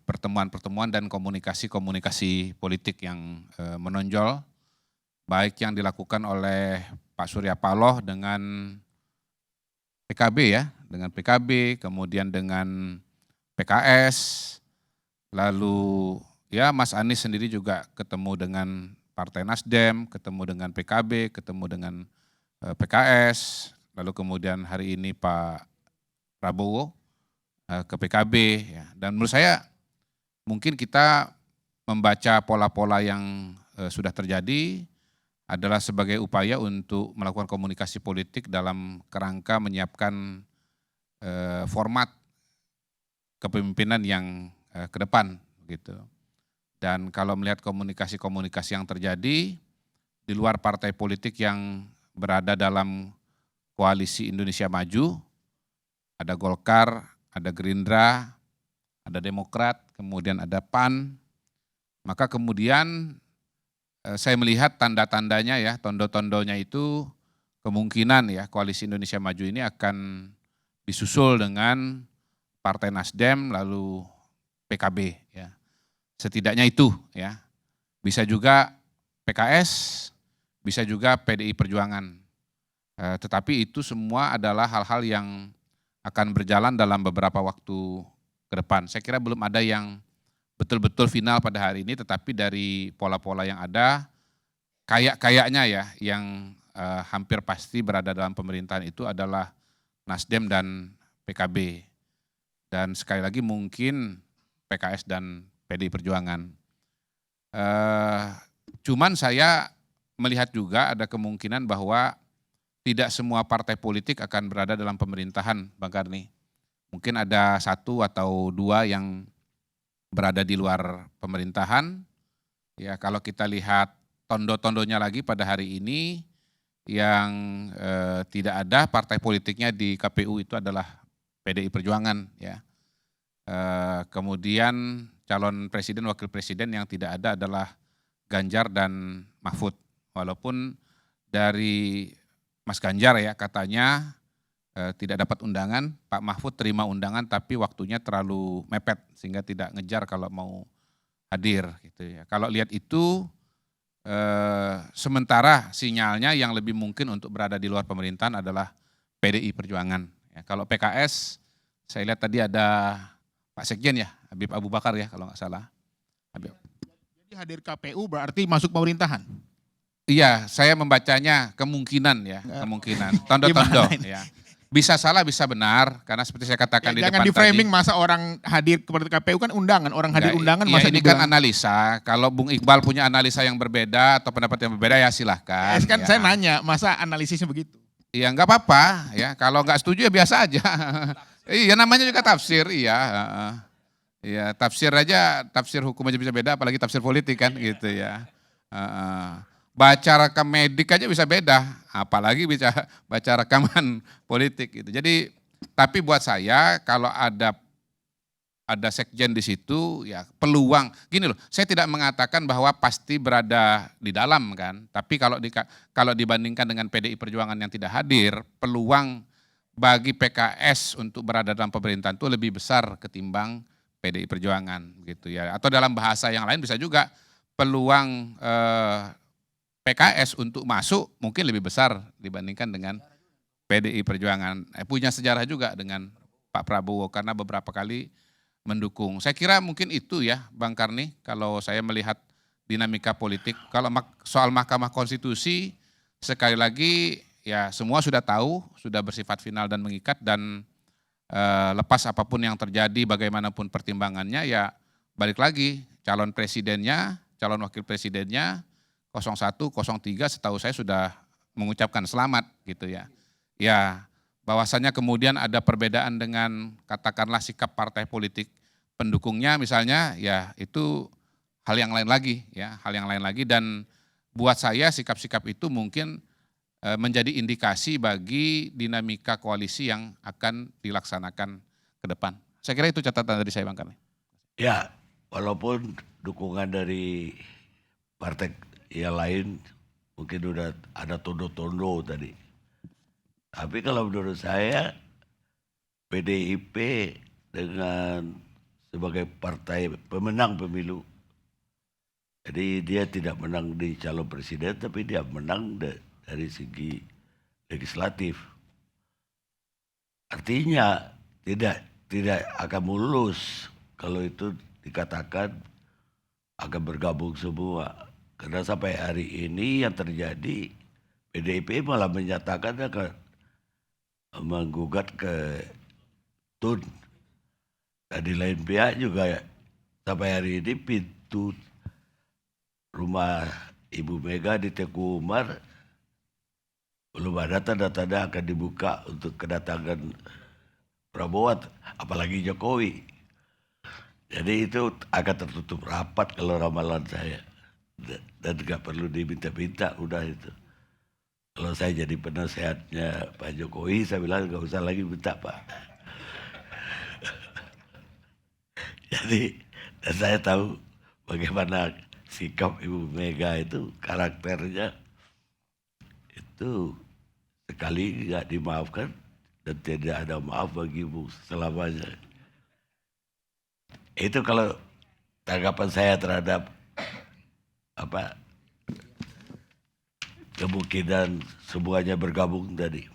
pertemuan-pertemuan dan komunikasi-komunikasi politik yang menonjol, baik yang dilakukan oleh Pak Surya Paloh dengan PKB ya, dengan PKB, kemudian dengan PKS, lalu ya Mas Anies sendiri juga ketemu dengan Partai Nasdem, ketemu dengan PKB, ketemu dengan PKS, lalu kemudian hari ini Pak Prabowo ke PKB ya. Dan menurut saya mungkin kita membaca pola-pola yang sudah terjadi adalah sebagai upaya untuk melakukan komunikasi politik dalam kerangka menyiapkan format kepemimpinan yang ke depan gitu. Dan kalau melihat komunikasi-komunikasi yang terjadi di luar partai politik yang berada dalam koalisi Indonesia Maju, ada Golkar, ada Gerindra, ada Demokrat, kemudian ada PAN, maka kemudian saya melihat tanda-tandanya ya, tondo-tondonya itu kemungkinan ya koalisi Indonesia Maju ini akan disusul dengan Partai Nasdem lalu PKB ya. Setidaknya itu ya. Bisa juga PKS, bisa juga PDI Perjuangan. Tetapi itu semua adalah hal-hal yang akan berjalan dalam beberapa waktu ke depan. Saya kira belum ada yang betul-betul final pada hari ini, tetapi dari pola-pola yang ada, kayaknya ya yang hampir pasti berada dalam pemerintahan itu adalah Nasdem dan PKB. Dan sekali lagi mungkin PKS dan PDI Perjuangan. Cuman saya melihat juga ada kemungkinan bahwa tidak semua partai politik akan berada dalam pemerintahan, Bang Karni. Mungkin ada satu atau dua yang berada di luar pemerintahan. Ya, kalau kita lihat tondo-tondonya lagi pada hari ini, yang tidak ada partai politiknya di KPU itu adalah PDI Perjuangan. Ya. Kemudian calon presiden, wakil presiden yang tidak ada adalah Ganjar dan Mahfud. Walaupun dari Mas Ganjar ya katanya tidak dapat undangan, Pak Mahfud terima undangan tapi waktunya terlalu mepet sehingga tidak ngejar kalau mau hadir gitu ya. Kalau lihat itu sementara sinyalnya yang lebih mungkin untuk berada di luar pemerintahan adalah PDI Perjuangan. Ya, kalau PKS saya lihat tadi ada Pak Sekjen ya, Habib Abu Bakar ya kalau nggak salah. Habib. Jadi hadir KPU berarti masuk pemerintahan? Iya, saya membacanya kemungkinan ya, kemungkinan. Tondo-tondo ya. Bisa salah, bisa benar, karena seperti saya katakan di depan tadi. Jangan di framing masa orang hadir kepada KPU kan undangan, orang hadir undangan masa ini kan analisa, kalau Bung Iqbal punya analisa yang berbeda atau pendapat yang berbeda ya silahkan. Kan ya. Saya nanya, masa analisisnya begitu? Iya nggak apa-apa, ya kalau nggak setuju ya biasa aja. Iya namanya juga tafsir, iya. Iya tafsir aja, tafsir hukum aja bisa beda, apalagi tafsir politik kan gitu ya. Baca rekam medik aja bisa beda, apalagi baca rekaman politik gitu. Jadi, tapi buat saya kalau ada sekjen di situ, ya peluang. Gini loh, saya tidak mengatakan bahwa pasti berada di dalam kan, tapi kalau dibandingkan dengan PDI Perjuangan yang tidak hadir, peluang bagi PKS untuk berada dalam pemerintahan itu lebih besar ketimbang PDI Perjuangan gitu ya. Atau dalam bahasa yang lain bisa juga peluang PKS untuk masuk mungkin lebih besar dibandingkan dengan PDI Perjuangan. Punya sejarah juga dengan Pak Prabowo karena beberapa kali mendukung. Saya kira mungkin itu ya Bang Karni kalau saya melihat dinamika politik. Kalau soal Mahkamah Konstitusi sekali lagi ya semua sudah tahu, sudah bersifat final dan mengikat dan lepas apapun yang terjadi, bagaimanapun pertimbangannya, ya balik lagi calon presidennya, calon wakil presidennya 01, 03 setahu saya sudah mengucapkan selamat gitu ya. Ya, bahwasannya kemudian ada perbedaan dengan katakanlah sikap partai politik pendukungnya misalnya, ya itu hal yang lain lagi ya, hal yang lain lagi. Dan buat saya sikap-sikap itu mungkin menjadi indikasi bagi dinamika koalisi yang akan dilaksanakan ke depan. Saya kira itu catatan dari saya, Bang Karni. Ya, walaupun dukungan dari partai yang lain mungkin udah ada tondo-tondo tadi. Tapi kalau menurut saya PDIP dengan sebagai partai pemenang pemilu, jadi dia tidak menang di calon presiden, tapi dia menang dari segi legislatif. Artinya tidak akan mulus kalau itu dikatakan akan bergabung semua. Karena sampai hari ini yang terjadi, PDIP malah menyatakan akan menggugat ke TUN. Dan di lain pihak juga sampai hari ini pintu rumah Ibu Mega di Teguh Umar belum ada tanda-tanda akan dibuka untuk kedatangan Prabowo, apalagi Jokowi. Jadi itu akan tertutup rapat kalau ramalan saya. Dan nggak perlu diminta-minta, udah itu. Kalau saya jadi penasehatnya Pak Jokowi, saya bilang nggak usah lagi minta Pak. Jadi dan saya tahu bagaimana sikap Ibu Mega itu, karakternya itu sekali nggak dimaafkan dan tidak ada maaf bagi Ibu selamanya. Itu kalau tanggapan saya terhadap kemungkinan semuanya bergabung tadi.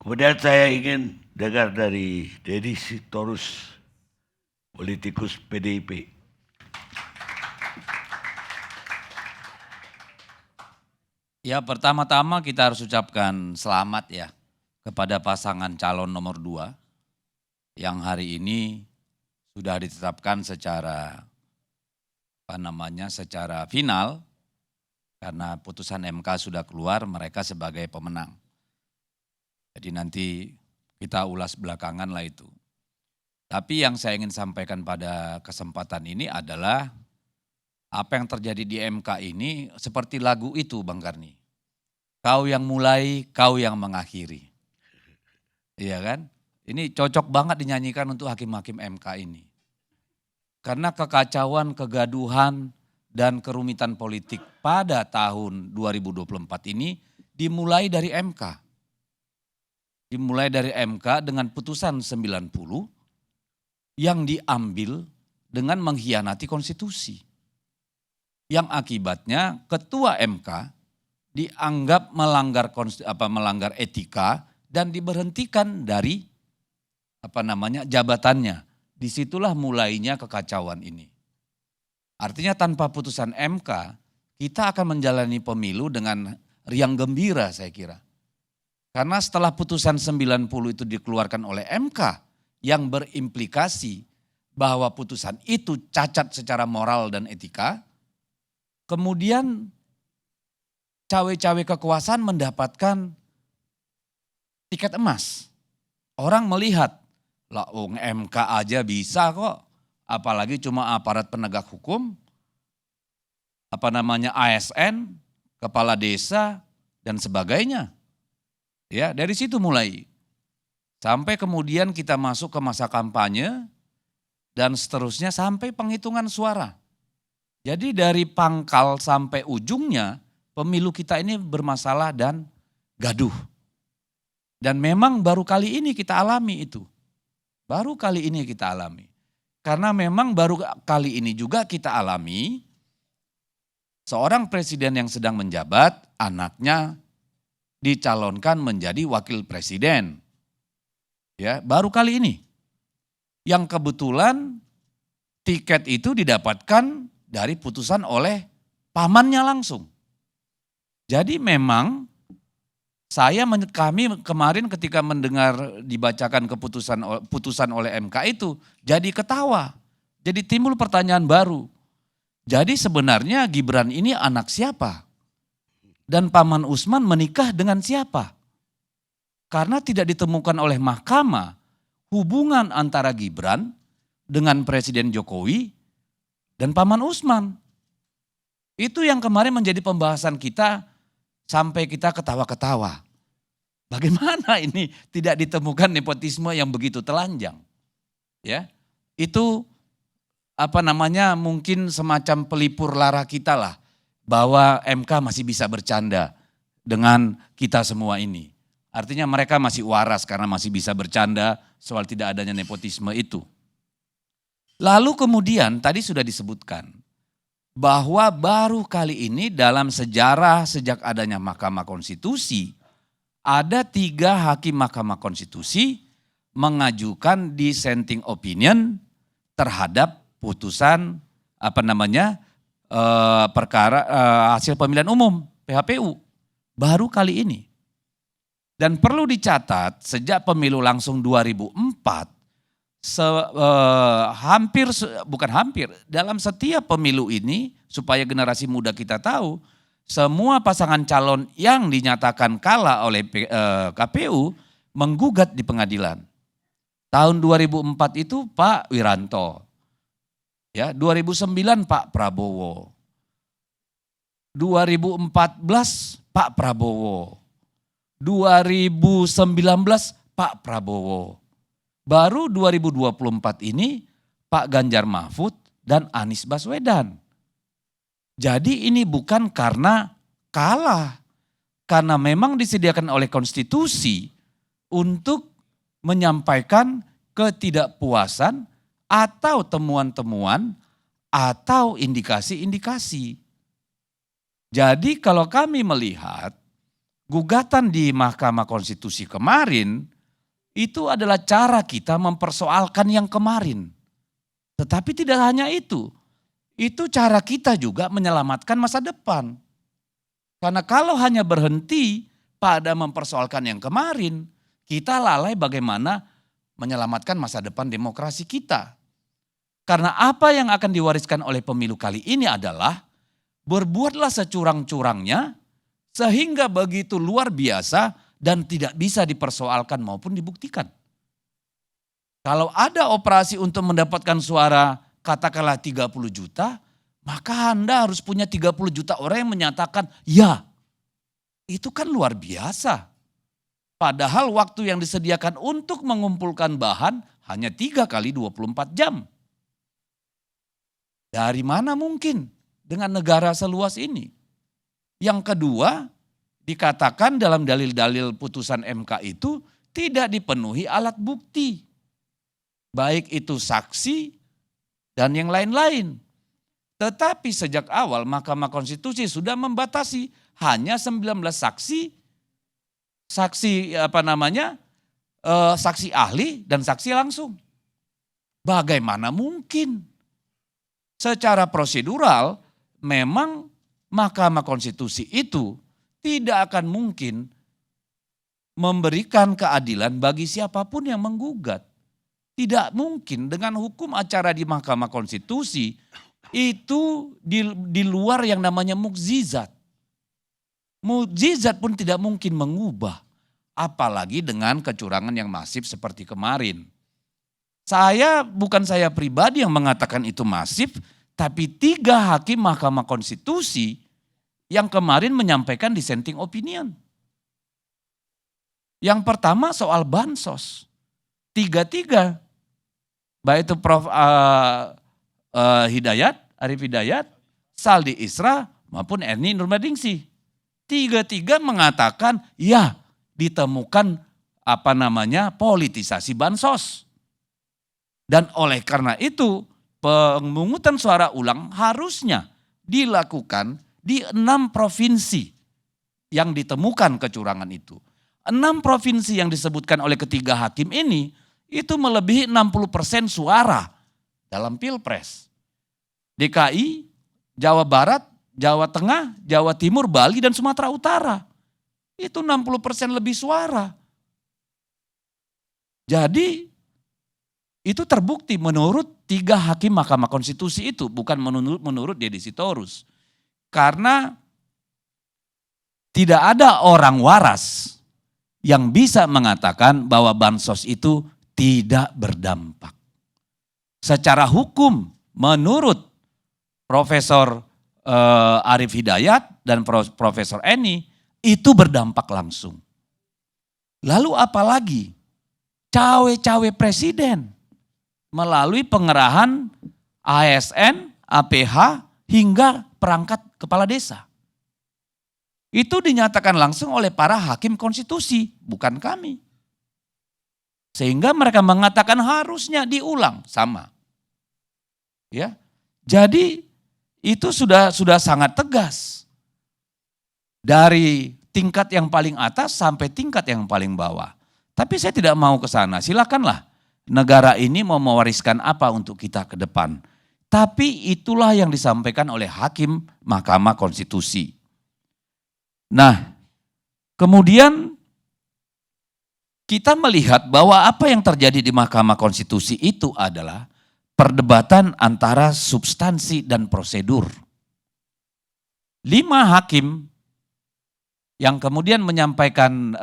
Kemudian saya ingin dengar dari Deddy Sitorus, politikus PDIP. Ya, pertama-tama kita harus ucapkan selamat ya kepada pasangan calon nomor 2 yang hari ini sudah ditetapkan secara secara final karena putusan MK sudah keluar, mereka sebagai pemenang. Jadi nanti kita ulas belakangan lah itu. Tapi yang saya ingin sampaikan pada kesempatan ini adalah apa yang terjadi di MK ini seperti lagu itu Bang Karni. Kau yang mulai, kau yang mengakhiri. Iya kan? Ini cocok banget dinyanyikan untuk hakim-hakim MK ini. Karena kekacauan, kegaduhan, dan kerumitan politik pada tahun 2024 ini dimulai dari MK. Dimulai dari MK dengan putusan 90 yang diambil dengan mengkhianati konstitusi. Yang akibatnya ketua MK dianggap melanggar etika dan diberhentikan dari jabatannya. Disitulah mulainya kekacauan ini. Artinya tanpa putusan MK kita akan menjalani pemilu dengan riang gembira saya kira. Karena setelah putusan 90 itu dikeluarkan oleh MK yang berimplikasi bahwa putusan itu cacat secara moral dan etika, kemudian cawe-cawe kekuasaan mendapatkan tiket emas. Orang melihat, lah MK aja bisa kok, apalagi cuma aparat penegak hukum, ASN, kepala desa, dan sebagainya. Ya, dari situ mulai. Sampai kemudian kita masuk ke masa kampanye, dan seterusnya sampai penghitungan suara. Jadi dari pangkal sampai ujungnya pemilu kita ini bermasalah dan gaduh. Dan memang baru kali ini kita alami itu. Baru kali ini kita alami. Karena memang baru kali ini juga kita alami seorang presiden yang sedang menjabat, anaknya dicalonkan menjadi wakil presiden. Ya, baru kali ini. Yang kebetulan tiket itu didapatkan dari putusan oleh pamannya langsung. Jadi memang Kami kemarin ketika mendengar dibacakan putusan oleh MK itu jadi ketawa. Jadi timbul pertanyaan baru. Jadi sebenarnya Gibran ini anak siapa? Dan Paman Usman menikah dengan siapa? Karena tidak ditemukan oleh mahkamah hubungan antara Gibran dengan Presiden Jokowi dan Paman Usman. Itu yang kemarin menjadi pembahasan kita sampai kita ketawa-ketawa. Bagaimana ini tidak ditemukan nepotisme yang begitu telanjang? Ya, itu mungkin semacam pelipur lara kita lah, bahwa MK masih bisa bercanda dengan kita semua ini. Artinya mereka masih waras karena masih bisa bercanda soal tidak adanya nepotisme itu. Lalu kemudian tadi sudah disebutkan bahwa baru kali ini dalam sejarah sejak adanya Mahkamah Konstitusi, ada 3 hakim Mahkamah Konstitusi mengajukan dissenting opinion terhadap putusan perkara hasil pemilihan umum PHPU baru kali ini. Dan perlu dicatat sejak pemilu langsung 2004 dalam setiap pemilu ini supaya generasi muda kita tahu semua pasangan calon yang dinyatakan kalah oleh KPU menggugat di pengadilan. Tahun 2004 itu Pak Wiranto. Ya, 2009 Pak Prabowo. 2014 Pak Prabowo. 2019 Pak Prabowo. Baru 2024 ini Pak Ganjar Mahfud dan Anies Baswedan. Jadi ini bukan karena kalah. Karena memang disediakan oleh konstitusi untuk menyampaikan ketidakpuasan atau temuan-temuan atau indikasi-indikasi. Jadi kalau kami melihat gugatan di Mahkamah Konstitusi kemarin itu adalah cara kita mempersoalkan yang kemarin. Tetapi tidak hanya itu cara kita juga menyelamatkan masa depan. Karena kalau hanya berhenti pada mempersoalkan yang kemarin, kita lalai bagaimana menyelamatkan masa depan demokrasi kita. Karena apa yang akan diwariskan oleh pemilu kali ini adalah berbuatlah securang-curangnya sehingga begitu luar biasa dan tidak bisa dipersoalkan maupun dibuktikan. Kalau ada operasi untuk mendapatkan suara katakanlah 30 juta, maka Anda harus punya 30 juta orang yang menyatakan ya. Itu kan luar biasa. Padahal waktu yang disediakan untuk mengumpulkan bahan hanya 3 kali 24 jam. Dari mana mungkin dengan negara seluas ini? Yang kedua, dikatakan dalam dalil-dalil putusan MK itu tidak dipenuhi alat bukti. Baik itu saksi dan yang lain-lain. Tetapi sejak awal Mahkamah Konstitusi sudah membatasi hanya 19 saksi ahli dan saksi langsung. Bagaimana mungkin? Secara prosedural memang Mahkamah Konstitusi itu tidak akan mungkin memberikan keadilan bagi siapapun yang menggugat. Tidak mungkin dengan hukum acara di Mahkamah Konstitusi itu di luar yang namanya mukjizat. Mukjizat pun tidak mungkin mengubah, apalagi dengan kecurangan yang masif seperti kemarin. Bukan saya pribadi yang mengatakan itu masif, tapi 3 hakim Mahkamah Konstitusi yang kemarin menyampaikan dissenting opinion. Yang pertama soal bansos. 3, baik itu Prof. Arif Hidayat, Saldi Isra maupun Ernie Nurmadingsi. 3 mengatakan ya ditemukan politisasi bansos. Dan oleh karena itu pemungutan suara ulang harusnya dilakukan di 6 provinsi yang ditemukan kecurangan itu. 6 provinsi yang disebutkan oleh ketiga hakim ini itu melebihi 60% suara dalam Pilpres. DKI, Jawa Barat, Jawa Tengah, Jawa Timur, Bali, dan Sumatera Utara. Itu 60% lebih suara. Jadi itu terbukti menurut 3 hakim Mahkamah Konstitusi itu, bukan menurut Deddy Sitorus. Karena tidak ada orang waras yang bisa mengatakan bahwa bansos itu tidak berdampak. Secara hukum menurut Profesor Arief Hidayat dan Profesor Eni itu berdampak langsung. Lalu apalagi cawe-cawe presiden melalui pengerahan ASN, APH hingga perangkat kepala desa. Itu dinyatakan langsung oleh para hakim konstitusi, bukan kami. Sehingga mereka mengatakan harusnya diulang, sama. Ya. Jadi itu sudah sangat tegas. Dari tingkat yang paling atas sampai tingkat yang paling bawah. Tapi saya tidak mau ke sana. Silakanlah negara ini mau mewariskan apa untuk kita ke depan. Tapi itulah yang disampaikan oleh hakim Mahkamah Konstitusi. Nah, kemudian kita melihat bahwa apa yang terjadi di Mahkamah Konstitusi itu adalah perdebatan antara substansi dan prosedur. 5 hakim yang kemudian menyampaikan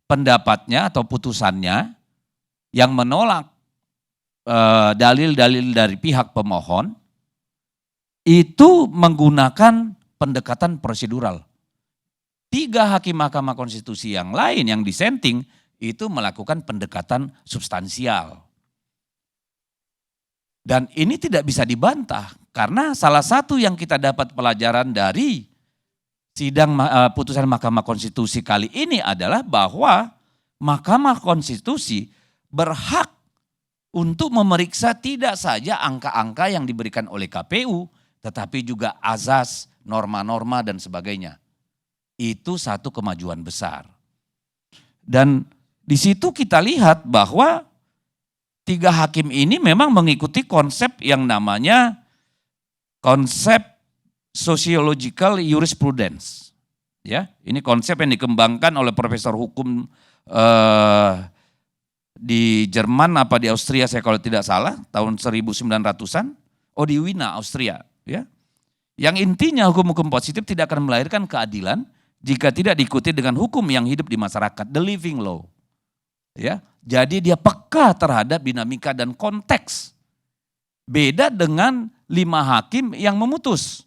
pendapatnya atau putusannya yang menolak dalil-dalil dari pihak pemohon itu menggunakan pendekatan prosedural. 3 hakim Mahkamah Konstitusi yang lain yang dissenting itu melakukan pendekatan substansial. Dan ini tidak bisa dibantah karena salah satu yang kita dapat pelajaran dari sidang putusan Mahkamah Konstitusi kali ini adalah bahwa Mahkamah Konstitusi berhak untuk memeriksa tidak saja angka-angka yang diberikan oleh KPU, tetapi juga azas, norma-norma dan sebagainya. Itu satu kemajuan besar. Dan di situ kita lihat bahwa 3 hakim ini memang mengikuti konsep yang namanya konsep sociological jurisprudence. Ya, ini konsep yang dikembangkan oleh profesor hukum di Jerman apa di Austria saya kalau tidak salah tahun 1900-an. Di Wina, Austria, ya. Yang intinya hukum-hukum positif tidak akan melahirkan keadilan jika tidak diikuti dengan hukum yang hidup di masyarakat, the living law. Ya, jadi dia peka terhadap dinamika dan konteks. Beda dengan 5 hakim yang memutus.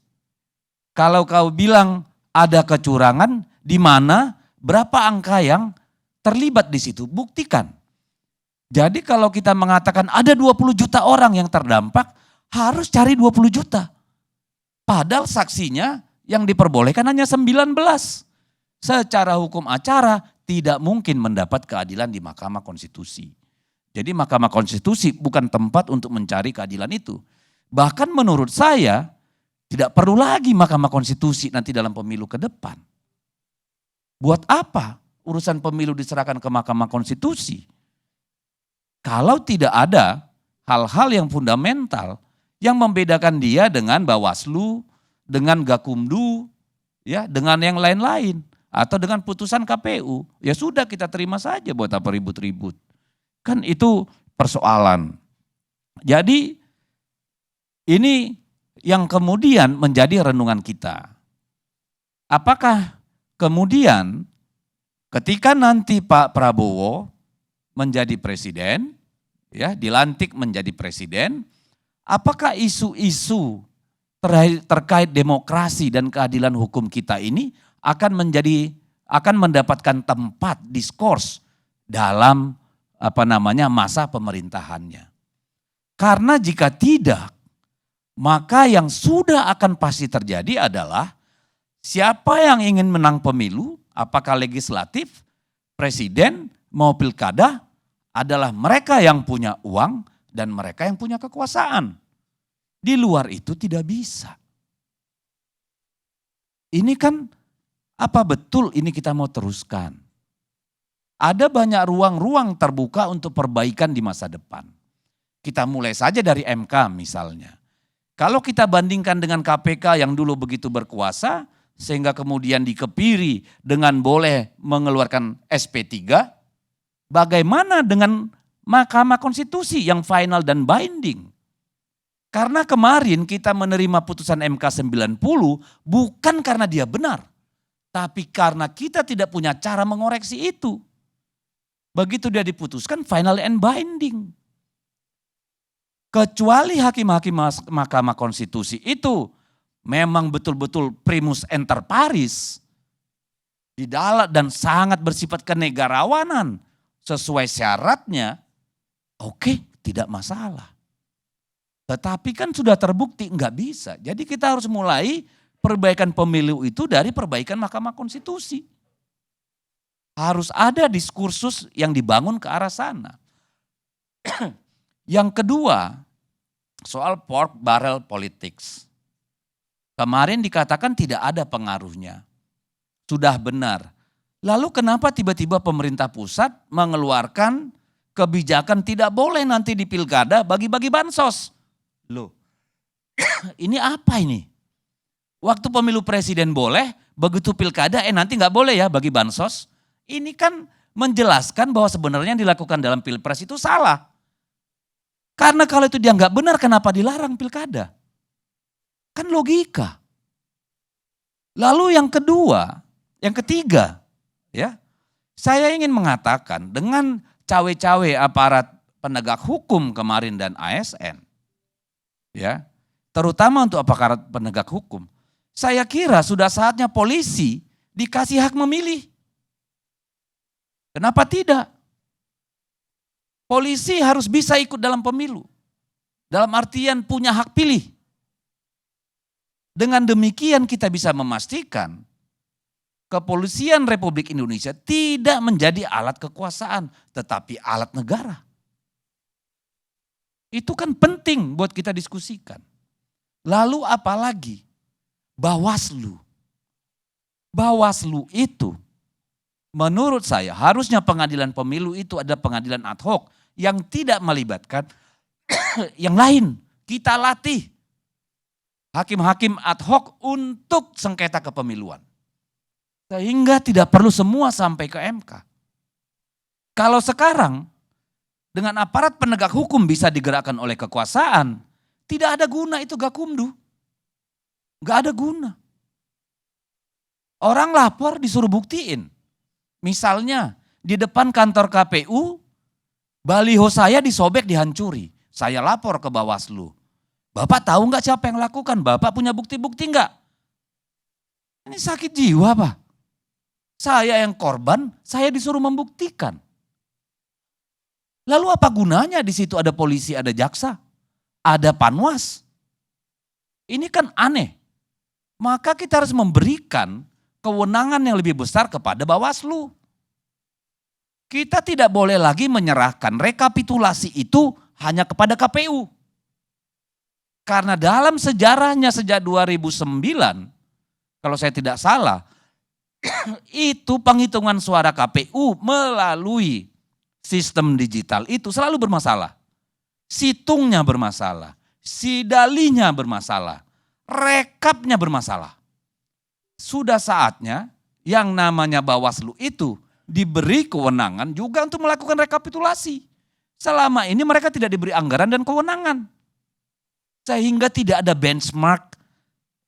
Kalau kau bilang ada kecurangan, di mana berapa angka yang terlibat di situ, buktikan. Jadi kalau kita mengatakan ada 20 juta orang yang terdampak, harus cari 20 juta. Padahal saksinya yang diperbolehkan hanya 19. Secara hukum acara tidak mungkin mendapat keadilan di Mahkamah Konstitusi. Jadi Mahkamah Konstitusi bukan tempat untuk mencari keadilan itu. Bahkan menurut saya tidak perlu lagi Mahkamah Konstitusi nanti dalam pemilu ke depan. Buat apa urusan pemilu diserahkan ke Mahkamah Konstitusi? Kalau tidak ada hal-hal yang fundamental yang membedakan dia dengan Bawaslu, dengan Gakumdu, ya, dengan yang lain-lain. Atau dengan putusan KPU, ya sudah kita terima saja buat apa ribut-ribut. Kan itu persoalan. Jadi ini yang kemudian menjadi renungan kita. Apakah kemudian ketika nanti Pak Prabowo menjadi presiden, ya dilantik menjadi presiden, apakah isu-isu terkait demokrasi dan keadilan hukum kita ini akan mendapatkan tempat diskurs dalam masa pemerintahannya. Karena jika tidak, maka yang sudah akan pasti terjadi adalah siapa yang ingin menang pemilu, apakah legislatif, presiden mau pilkada, adalah mereka yang punya uang dan mereka yang punya kekuasaan. Di luar itu tidak bisa. Ini kan apa betul ini kita mau teruskan? Ada banyak ruang-ruang terbuka untuk perbaikan di masa depan. Kita mulai saja dari MK misalnya. Kalau kita bandingkan dengan KPK yang dulu begitu berkuasa, sehingga kemudian dikepiri dengan boleh mengeluarkan SP3, bagaimana dengan Mahkamah Konstitusi yang final dan binding? Karena kemarin kita menerima putusan MK 90 bukan karena dia benar, tapi karena kita tidak punya cara mengoreksi itu. Begitu dia diputuskan final and binding. Kecuali hakim-hakim Mahkamah Konstitusi itu memang betul-betul primus inter pares di dalam dan sangat bersifat kenegarawanan sesuai syaratnya, oke, tidak masalah. Tetapi kan sudah terbukti enggak bisa. Jadi kita harus mulai perbaikan pemilu itu dari perbaikan Mahkamah Konstitusi. Harus ada diskursus yang dibangun ke arah sana. Yang kedua, soal pork barrel politics. Kemarin dikatakan tidak ada pengaruhnya. Sudah benar. Lalu kenapa tiba-tiba pemerintah pusat mengeluarkan kebijakan tidak boleh nanti di pilkada bagi-bagi bansos? Loh, ini apa ini? Waktu pemilu presiden boleh, begitu pilkada nanti nggak boleh ya bagi bansos. Ini kan menjelaskan bahwa sebenarnya yang dilakukan dalam pilpres itu salah. Karena kalau itu dia nggak benar, kenapa dilarang pilkada? Kan logika. Lalu yang ketiga, ya, saya ingin mengatakan dengan cawe-cawe aparat penegak hukum kemarin dan ASN, ya, terutama untuk aparat penegak hukum, saya kira sudah saatnya polisi dikasih hak memilih. Kenapa tidak? Polisi harus bisa ikut dalam pemilu. Dalam artian punya hak pilih. Dengan demikian kita bisa memastikan Kepolisian Republik Indonesia tidak menjadi alat kekuasaan, tetapi alat negara. Itu kan penting buat kita diskusikan. Lalu apalagi? Bawaslu. Bawaslu itu menurut saya harusnya pengadilan pemilu itu ada pengadilan ad hoc yang tidak melibatkan yang lain. Kita latih hakim-hakim ad hoc untuk sengketa kepemiluan. Sehingga tidak perlu semua sampai ke MK. Kalau sekarang dengan aparat penegak hukum bisa digerakkan oleh kekuasaan, tidak ada guna itu Gakumdu. Gak ada guna. Orang lapor disuruh buktiin. Misalnya di depan kantor KPU, baliho saya disobek dihancuri. Saya lapor ke Bawaslu. Bapak tahu nggak siapa yang lakukan? Bapak punya bukti-bukti nggak? Ini sakit jiwa Pak. Saya yang korban, saya disuruh membuktikan. Lalu apa gunanya di situ ada polisi, ada jaksa, ada panwas? Ini kan aneh. Maka kita harus memberikan kewenangan yang lebih besar kepada Bawaslu. Kita tidak boleh lagi menyerahkan rekapitulasi itu hanya kepada KPU. Karena dalam sejarahnya sejak 2009, kalau saya tidak salah, itu penghitungan suara KPU melalui sistem digital itu selalu bermasalah. Situngnya bermasalah, sidalinya bermasalah, rekapnya bermasalah. Sudah saatnya yang namanya Bawaslu itu diberi kewenangan juga untuk melakukan rekapitulasi. Selama ini mereka tidak diberi anggaran dan kewenangan. Sehingga tidak ada benchmark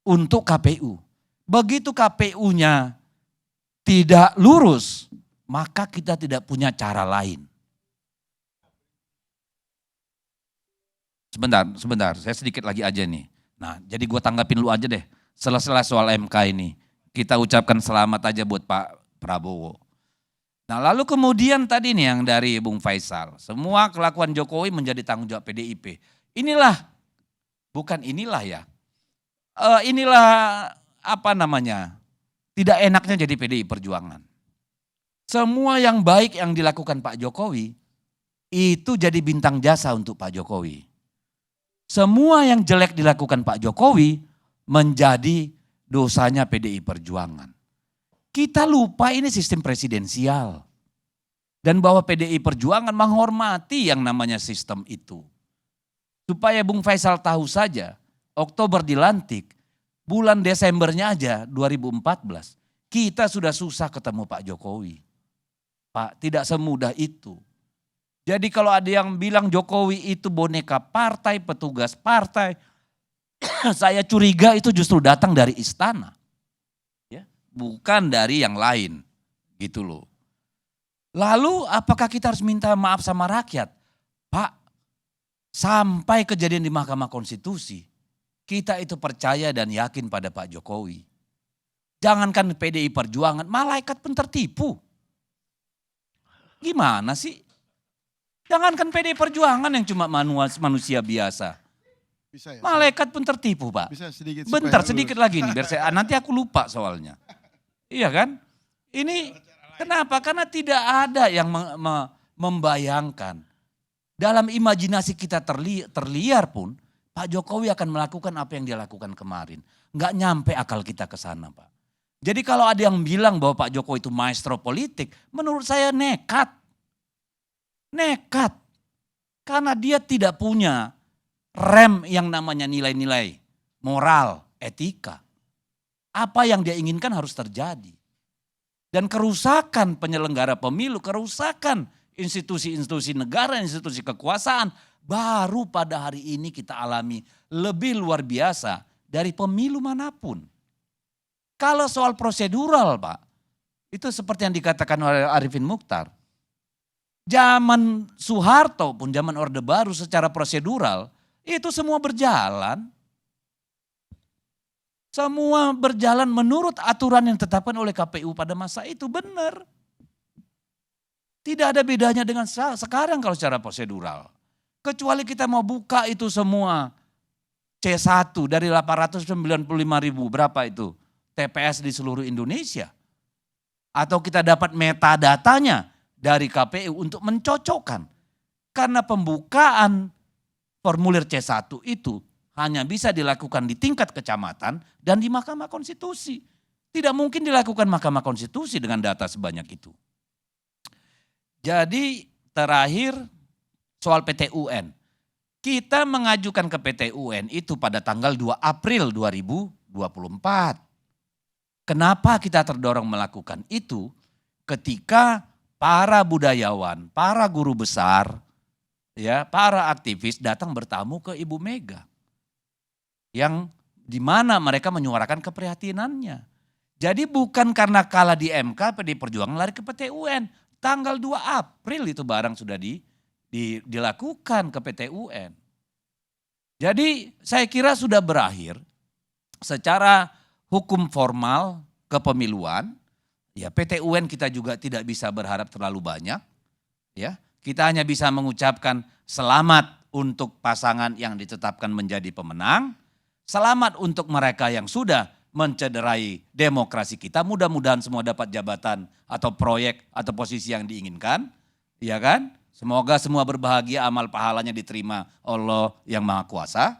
untuk KPU. Begitu KPU-nya tidak lurus, maka kita tidak punya cara lain. Sebentar, saya sedikit lagi aja nih. Nah, jadi gue tanggapin lu aja deh. Selesai soal MK ini. Kita ucapkan selamat aja buat Pak Prabowo. Nah lalu kemudian tadi nih yang dari Bung Faisal. Semua kelakuan Jokowi menjadi tanggung jawab PDIP. Inilah apa namanya, tidak enaknya jadi PDI Perjuangan. Semua yang baik yang dilakukan Pak Jokowi, itu jadi bintang jasa untuk Pak Jokowi. Semua yang jelek dilakukan Pak Jokowi, menjadi dosanya PDI Perjuangan. Kita lupa ini sistem presidensial. Dan bahwa PDI Perjuangan menghormati yang namanya sistem itu. Supaya Bung Faisal tahu saja, Oktober dilantik, Bulan Desembernya aja 2014, kita sudah susah ketemu Pak Jokowi. Pak, tidak semudah itu. Jadi kalau ada yang bilang Jokowi itu boneka partai, petugas partai, saya curiga itu justru datang dari istana. Ya, bukan dari yang lain. Gitu loh. Lalu apakah kita harus minta maaf sama rakyat? Pak, sampai kejadian di Mahkamah Konstitusi, kita itu percaya dan yakin pada Pak Jokowi. Jangankan PDI Perjuangan, malaikat pun tertipu. Gimana sih? Jangankan PDI Perjuangan yang cuma manusia biasa. Bisa ya? Malaikat pun tertipu, Pak. Bisa sedikit. Bentar, supaya sedikit lurus. lagi nih, biar saya, nanti aku lupa soalnya. Iya kan? Ini kenapa? Karena tidak ada yang membayangkan. Dalam imajinasi kita terliar pun, Pak Jokowi akan melakukan apa yang dia lakukan kemarin. Nggak nyampe akal kita ke sana, Pak. Jadi kalau ada yang bilang bahwa Pak Jokowi itu maestro politik, menurut saya nekat. Nekat. Karena dia tidak punya rem yang namanya nilai-nilai moral, etika. Apa yang dia inginkan harus terjadi. Dan kerusakan penyelenggara pemilu, kerusakan institusi-institusi negara, institusi kekuasaan, baru pada hari ini kita alami lebih luar biasa dari pemilu manapun. Kalau soal prosedural, Pak, itu seperti yang dikatakan oleh Arifin Mukhtar. Zaman Soeharto pun zaman Orde Baru secara prosedural, itu semua berjalan. Semua berjalan menurut aturan yang ditetapkan oleh KPU pada masa itu, benar. Tidak ada bedanya dengan sekarang kalau secara prosedural. Kecuali kita mau buka itu semua C1 dari 895.000 berapa itu TPS di seluruh Indonesia. Atau kita dapat metadatanya dari KPU untuk mencocokkan. Karena pembukaan formulir C1 itu hanya bisa dilakukan di tingkat kecamatan dan di Mahkamah Konstitusi. Tidak mungkin dilakukan Mahkamah Konstitusi dengan data sebanyak itu. Jadi terakhir soal PT-UN. Kita mengajukan ke PT-UN itu pada tanggal 2 April 2024. Kenapa kita terdorong melakukan itu? Ketika para budayawan, para guru besar, ya, para aktivis datang bertamu ke Ibu Mega. Yang dimana mereka menyuarakan keprihatinannya. Jadi bukan karena kalah di MK, PDI Perjuangan lari ke PT-UN. Tanggal 2 April itu barang sudah dilakukan ke PT-UN. Jadi saya kira sudah berakhir secara hukum formal kepemiluan. Ya, PT-UN kita juga tidak bisa berharap terlalu banyak. Ya, kita hanya bisa mengucapkan selamat untuk pasangan yang ditetapkan menjadi pemenang. Selamat untuk mereka yang sudah mencederai demokrasi kita. Mudah-mudahan semua dapat jabatan atau proyek atau posisi yang diinginkan. Ya kan? Semoga semua berbahagia, amal pahalanya diterima Allah yang Maha Kuasa.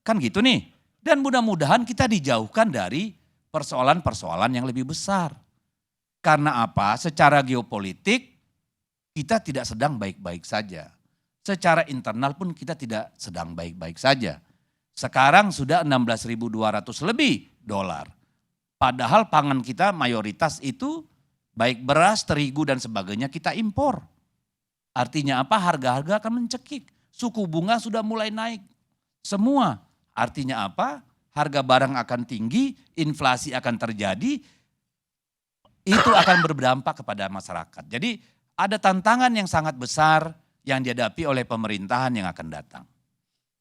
Kan gitu nih. Dan mudah-mudahan kita dijauhkan dari persoalan-persoalan yang lebih besar. Karena apa? Secara geopolitik kita tidak sedang baik-baik saja. Secara internal pun kita tidak sedang baik-baik saja. Sekarang sudah 16.200 lebih dolar. Padahal pangan kita mayoritas itu baik beras, terigu dan sebagainya kita impor. Artinya apa? Harga-harga akan mencekik. Suku bunga sudah mulai naik. Semua. Artinya apa? Harga barang akan tinggi, inflasi akan terjadi. Itu akan berdampak kepada masyarakat. Jadi ada tantangan yang sangat besar yang dihadapi oleh pemerintahan yang akan datang.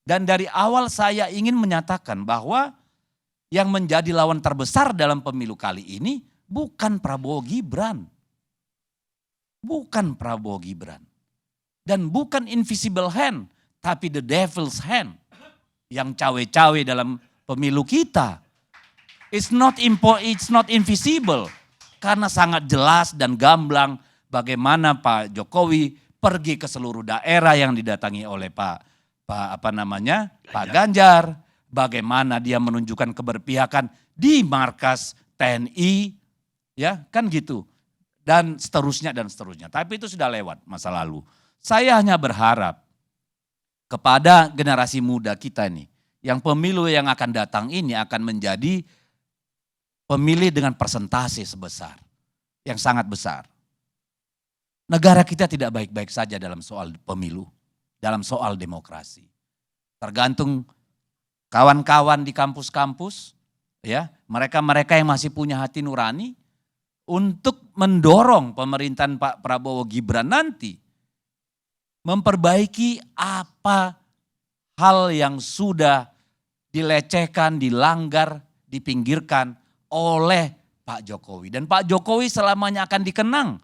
Dan dari awal saya ingin menyatakan bahwa yang menjadi lawan terbesar dalam pemilu kali ini bukan Prabowo Gibran. Bukan Prabowo Gibran. Dan bukan invisible hand, tapi the devil's hand. Yang cawe-cawe dalam pemilu kita. It's not invisible. Karena sangat jelas dan gamblang bagaimana Pak Jokowi pergi ke seluruh daerah yang didatangi oleh Pak Ganjar, bagaimana dia menunjukkan keberpihakan di markas TNI, ya kan gitu. Dan seterusnya dan seterusnya. Tapi itu sudah lewat masa lalu. Saya hanya berharap kepada generasi muda kita nih, yang pemilu yang akan datang ini akan menjadi pemilih dengan persentase sebesar, yang sangat besar. Negara kita tidak baik-baik saja dalam soal pemilu, dalam soal demokrasi. Tergantung kawan-kawan di kampus-kampus, ya, mereka-mereka yang masih punya hati nurani untuk mendorong pemerintahan Pak Prabowo Gibran nanti memperbaiki apa hal yang sudah dilecehkan, dilanggar, dipinggirkan oleh Pak Jokowi. Dan Pak Jokowi selamanya akan dikenang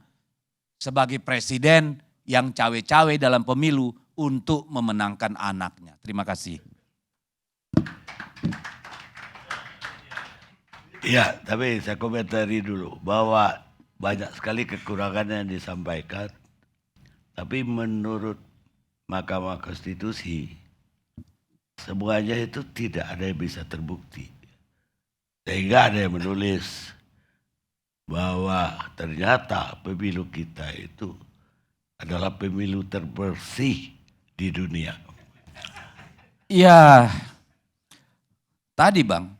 sebagai presiden yang cawe-cawe dalam pemilu untuk memenangkan anaknya. Terima kasih. Ya, tapi saya komentari dulu bahwa banyak sekali kekurangan yang disampaikan. Tapi menurut Mahkamah Konstitusi, semuanya itu tidak ada yang bisa terbukti. Sehingga ada yang menulis bahwa ternyata pemilu kita itu adalah pemilu terbersih di dunia. Ya, tadi Bang,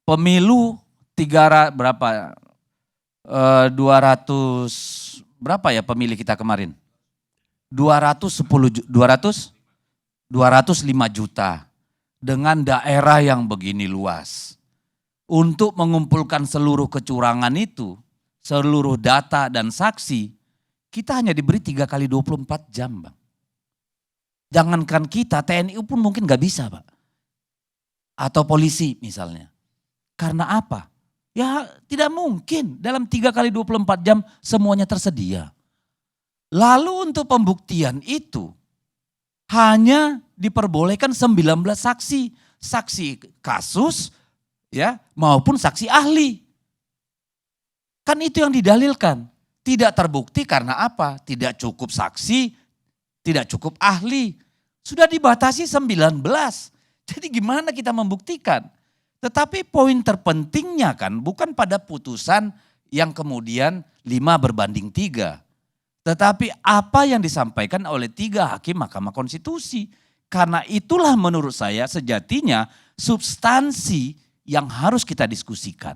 pemilu 200 berapa ya pemilih kita kemarin? 205 juta dengan daerah yang begini luas. Untuk mengumpulkan seluruh kecurangan itu, seluruh data dan saksi, kita hanya diberi 3 kali 24 jam, Bang. Jangankan kita, TNI pun mungkin gak bisa, Pak. Atau polisi misalnya. Karena apa? Ya tidak mungkin dalam 3 kali 24 jam semuanya tersedia. Lalu untuk pembuktian itu hanya diperbolehkan 19 saksi. Saksi kasus ya maupun saksi ahli. Kan itu yang didalilkan. Tidak terbukti karena apa? Tidak cukup saksi, tidak cukup ahli. Sudah dibatasi 19. Jadi gimana kita membuktikan? Tetapi poin terpentingnya kan bukan pada putusan yang kemudian 5/3. Tetapi apa yang disampaikan oleh 3 hakim Mahkamah Konstitusi. Karena itulah menurut saya sejatinya substansi yang harus kita diskusikan.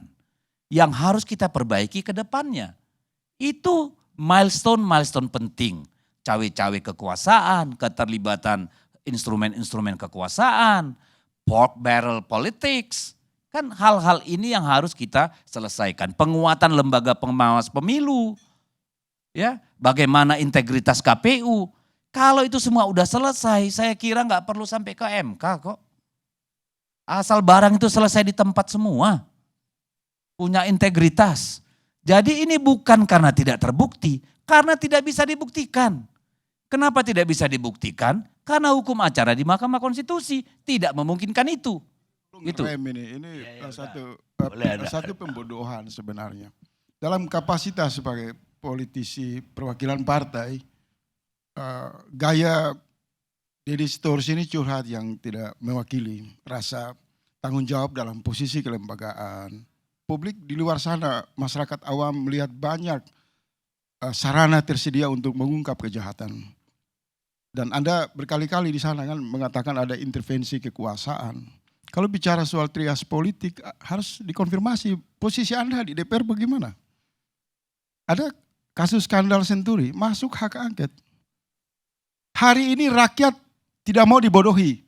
Yang harus kita perbaiki ke depannya. Itu milestone-milestone penting. Cawe-cawe kekuasaan, keterlibatan instrumen-instrumen kekuasaan, pork barrel politics. Kan hal-hal ini yang harus kita selesaikan. Penguatan lembaga pengawas pemilu. Ya, bagaimana integritas KPU. Kalau itu semua udah selesai, saya kira nggak perlu sampai ke MK kok. Asal barang itu selesai di tempat semua. Punya integritas. Jadi ini bukan karena tidak terbukti, karena tidak bisa dibuktikan. Kenapa tidak bisa dibuktikan? Karena hukum acara di Mahkamah Konstitusi tidak memungkinkan itu. Gitu. Ini satu pembodohan sebenarnya. Dalam kapasitas sebagai politisi perwakilan partai, gaya Deddy Sitorus ini curhat yang tidak mewakili rasa tanggung jawab dalam posisi kelembagaan. Publik di luar sana, masyarakat awam melihat banyak sarana tersedia untuk mengungkap kejahatan. Dan Anda berkali-kali di sana kan mengatakan ada intervensi kekuasaan. Kalau bicara soal trias politik harus dikonfirmasi posisi Anda di DPR bagaimana? Ada kasus skandal Senturi, masuk hak angket. Hari ini rakyat tidak mau dibodohi.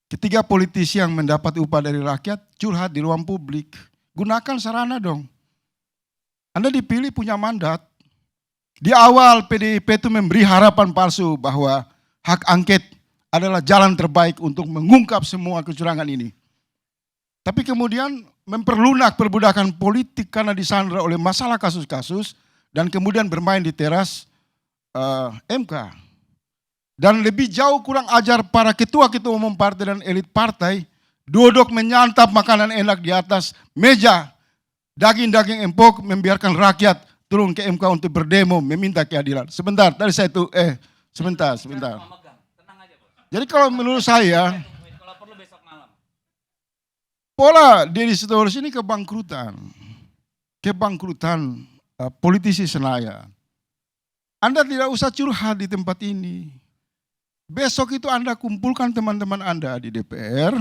Ketika politisi yang mendapat upah dari rakyat curhat di ruang publik. Gunakan sarana dong. Anda dipilih punya mandat. Di awal PDIP itu memberi harapan palsu bahwa hak angket adalah jalan terbaik untuk mengungkap semua kecurangan ini. Tapi kemudian memperlunak perbudakan politik karena disandra oleh masalah kasus-kasus dan kemudian bermain di teras MK. Dan lebih jauh kurang ajar para ketua-ketua umum partai dan elit partai duduk menyantap makanan enak di atas meja, daging-daging empuk, membiarkan rakyat turun ke MK untuk berdemo meminta keadilan. Sebentar, tadi saya itu, sebentar. Jadi kalau menurut saya, pola Deddy Sitorus ini kebangkrutan politisi Senayan. Anda tidak usah curhat di tempat ini. Besok itu Anda kumpulkan teman-teman Anda di DPR,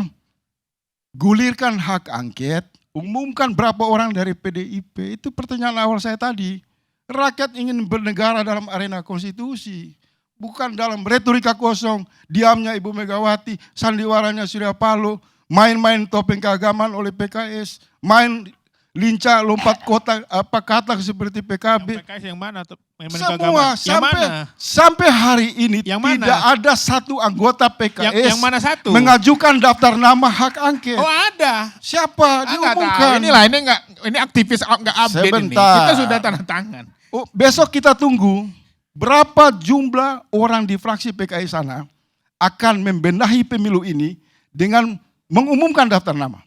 gulirkan hak angket, umumkan berapa orang dari PDIP. Itu pertanyaan awal saya tadi. Rakyat ingin bernegara dalam arena konstitusi. Bukan dalam retorika kosong, diamnya Ibu Megawati, sandiwaranya Surya Paloh, main-main topeng keagamaan oleh PKS, main lincah lompat kata seperti PKB. PKS yang mana? Semua sampai hari ini yang mana? Tidak ada satu anggota PKS yang mana satu? mengajukan daftar nama hak angket. Oh ada. Siapa? Diumumkan. Ini aktivis nggak update ini. Sebentar. Kita sudah tanda tangan. Oh, besok kita tunggu berapa jumlah orang di fraksi PKI sana akan membenahi pemilu ini dengan mengumumkan daftar nama.